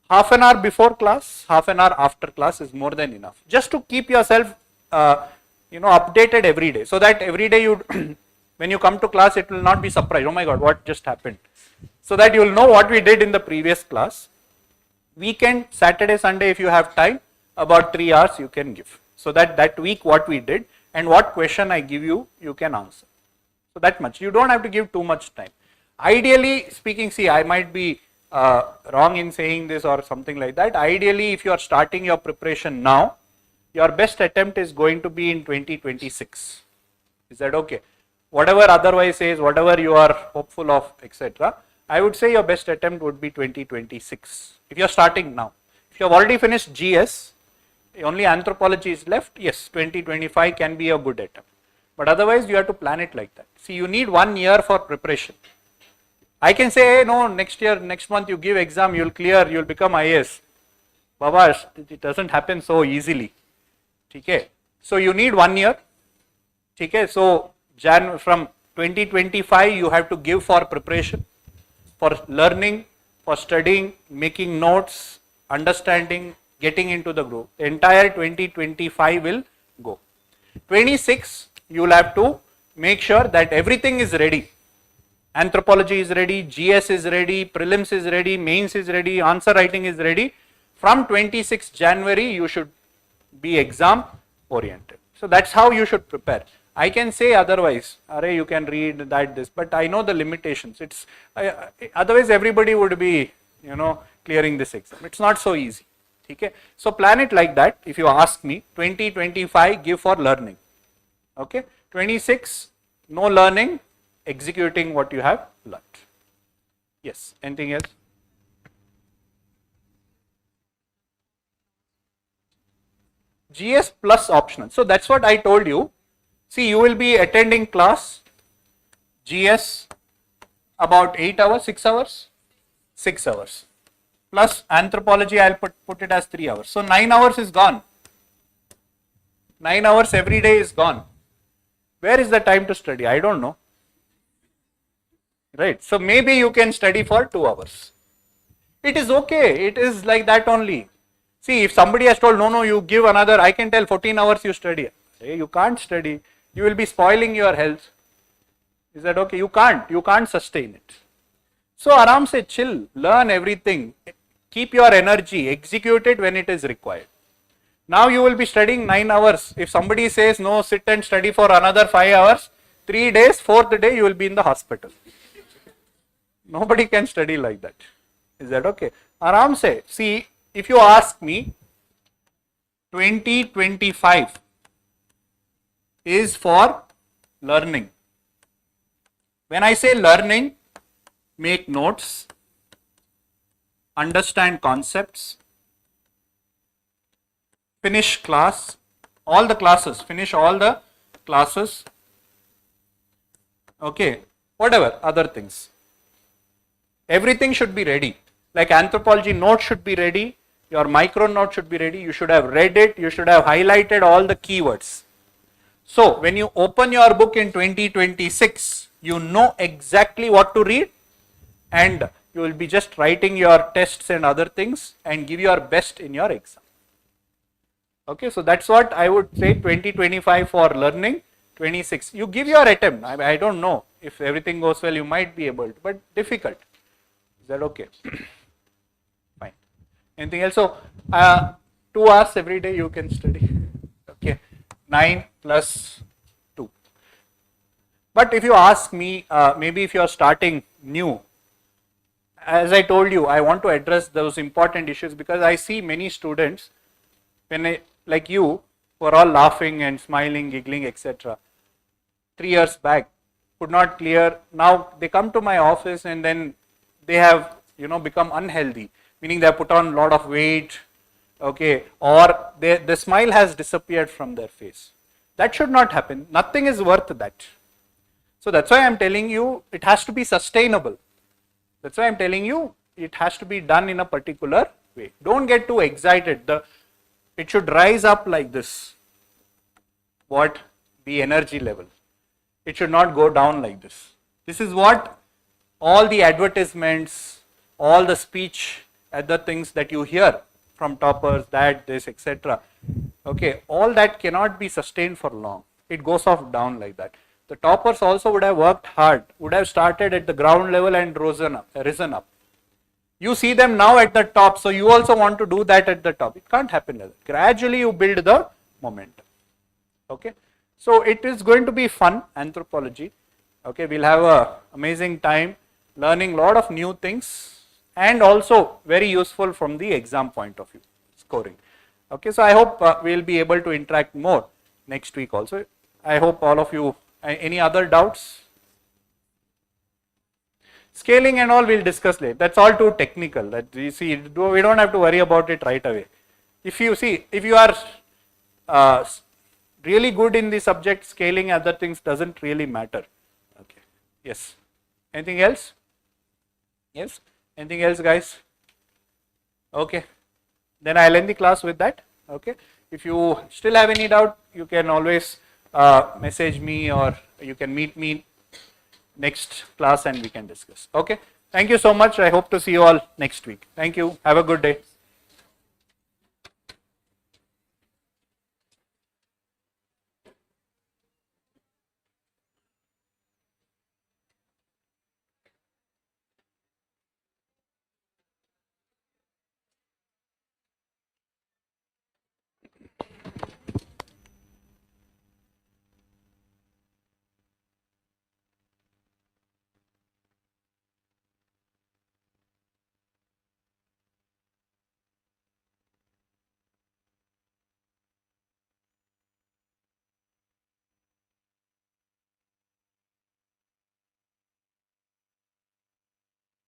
Half an hour before class, half an hour after class is more than enough. Just to keep yourself updated every day, so that every day you when you come to class it will not be surprised, oh my god, what just happened, so that you will know what we did in the previous class. Weekend, Saturday, Sunday, if you have time, about 3 hours you can give, so that week what we did and what question I give you, you can answer. So that much, you don't have to give too much time. Ideally speaking, see, I might be wrong in saying this or something like that. Ideally, if you are starting your preparation now, your best attempt is going to be in 2026. Is that okay? Whatever otherwise says, whatever you are hopeful of, etc. I would say your best attempt would be 2026. If you are starting now. If you have already finished GS, only anthropology is left, yes, 2025 can be a good attempt. But otherwise, you have to plan it like that. See, you need 1 year for preparation. I can say, hey, no, next month you give exam, you will clear, you will become IAS. Baba, it doesn't happen so easily. Okay. So you need 1 year. Okay. So from 2025 you have to give for preparation, for learning, for studying, making notes, understanding, getting into the group. The entire 2025 will go. 26 you will have to make sure that everything is ready. Anthropology is ready, GS is ready, prelims is ready, mains is ready, answer writing is ready. From 26 January you should be exam oriented. So that's how you should prepare. I can say otherwise, array you can read that this, but I know the limitations. It's otherwise everybody would be clearing this exam. It's not so easy. Okay, so plan it like that. If you ask me, 2025 give for learning. Okay, 26 no learning, executing what you have learned. Yes, anything else? GS plus optional. So that's what I told you. See, you will be attending class GS about 8 hours, 6 hours, 6 hours. Plus anthropology, I'll put it as 3 hours. So 9 hours is gone. 9 hours every day is gone. Where is the time to study? I don't know. Right. So maybe you can study for 2 hours. It is okay. It is like that only. See, if somebody has told, no, you give another, I can tell 14 hours you study. You can't study. You will be spoiling your health. Is that okay? You can't sustain it. So aram se chill, learn everything, keep your energy, execute it when it is required. Now you will be studying 9 hours. If somebody says no, sit and study for another 5 hours, 3 days, fourth day you will be in the hospital. Nobody can study like that. Is that okay? Aram se. See, if you ask me, 2025 is for learning. When I say learning, make notes, understand concepts, finish class, all the classes, finish all the classes, okay, whatever, other things. Everything should be ready. Like anthropology note should be ready, your micro note should be ready, you should have read it, you should have highlighted all the keywords. So, when you open your book in 2026, you know exactly what to read and you will be just writing your tests and other things and give your best in your exam. Okay, so that's what I would say 2025 for learning, 26. You give your attempt. I don't know if everything goes well, you might be able to, but difficult. Is that okay? Fine. Anything else? So, 2 hours every day you can study. Okay, 9 plus 2. But if you ask me, maybe if you are starting new, as I told you, I want to address those important issues because I see many students, when like you, who are all laughing and smiling, giggling, etc. 3 years back, could not clear. Now they come to my office and then they have, become unhealthy, meaning they have put on a lot of weight, okay, or the smile has disappeared from their face. That should not happen. Nothing is worth that. So that's why I am telling you it has to be sustainable. That's why I am telling you it has to be done in a particular way. Don't get too excited. It should rise up like this. What? The energy level. It should not go down like this. This is what all the advertisements, all the speech, other things that you hear from toppers, that, this, etc. Okay, all that cannot be sustained for long. It goes off down like that. The toppers also would have worked hard, would have started at the ground level and risen up. You see them now at the top, so you also want to do that at the top. It can't happen like that. Gradually you build the momentum. Okay, so it is going to be fun, anthropology. Okay, we'll have an amazing time learning a lot of new things and also very useful from the exam point of view, scoring. Okay, so I hope we'll be able to interact more next week also. I hope all of you, any other doubts? Scaling and all we'll discuss later. That's all too technical. That we see, we don't have to worry about it right away. If you are really good in the subject, scaling other things doesn't really matter. Okay. Yes. Anything else? Yes. Anything else, guys? Okay. Then I'll end the class with that. Okay. If you still have any doubt, you can always message me or you can meet me next class and we can discuss. Okay. Thank you so much. I hope to see you all next week. Thank you. Have a good day.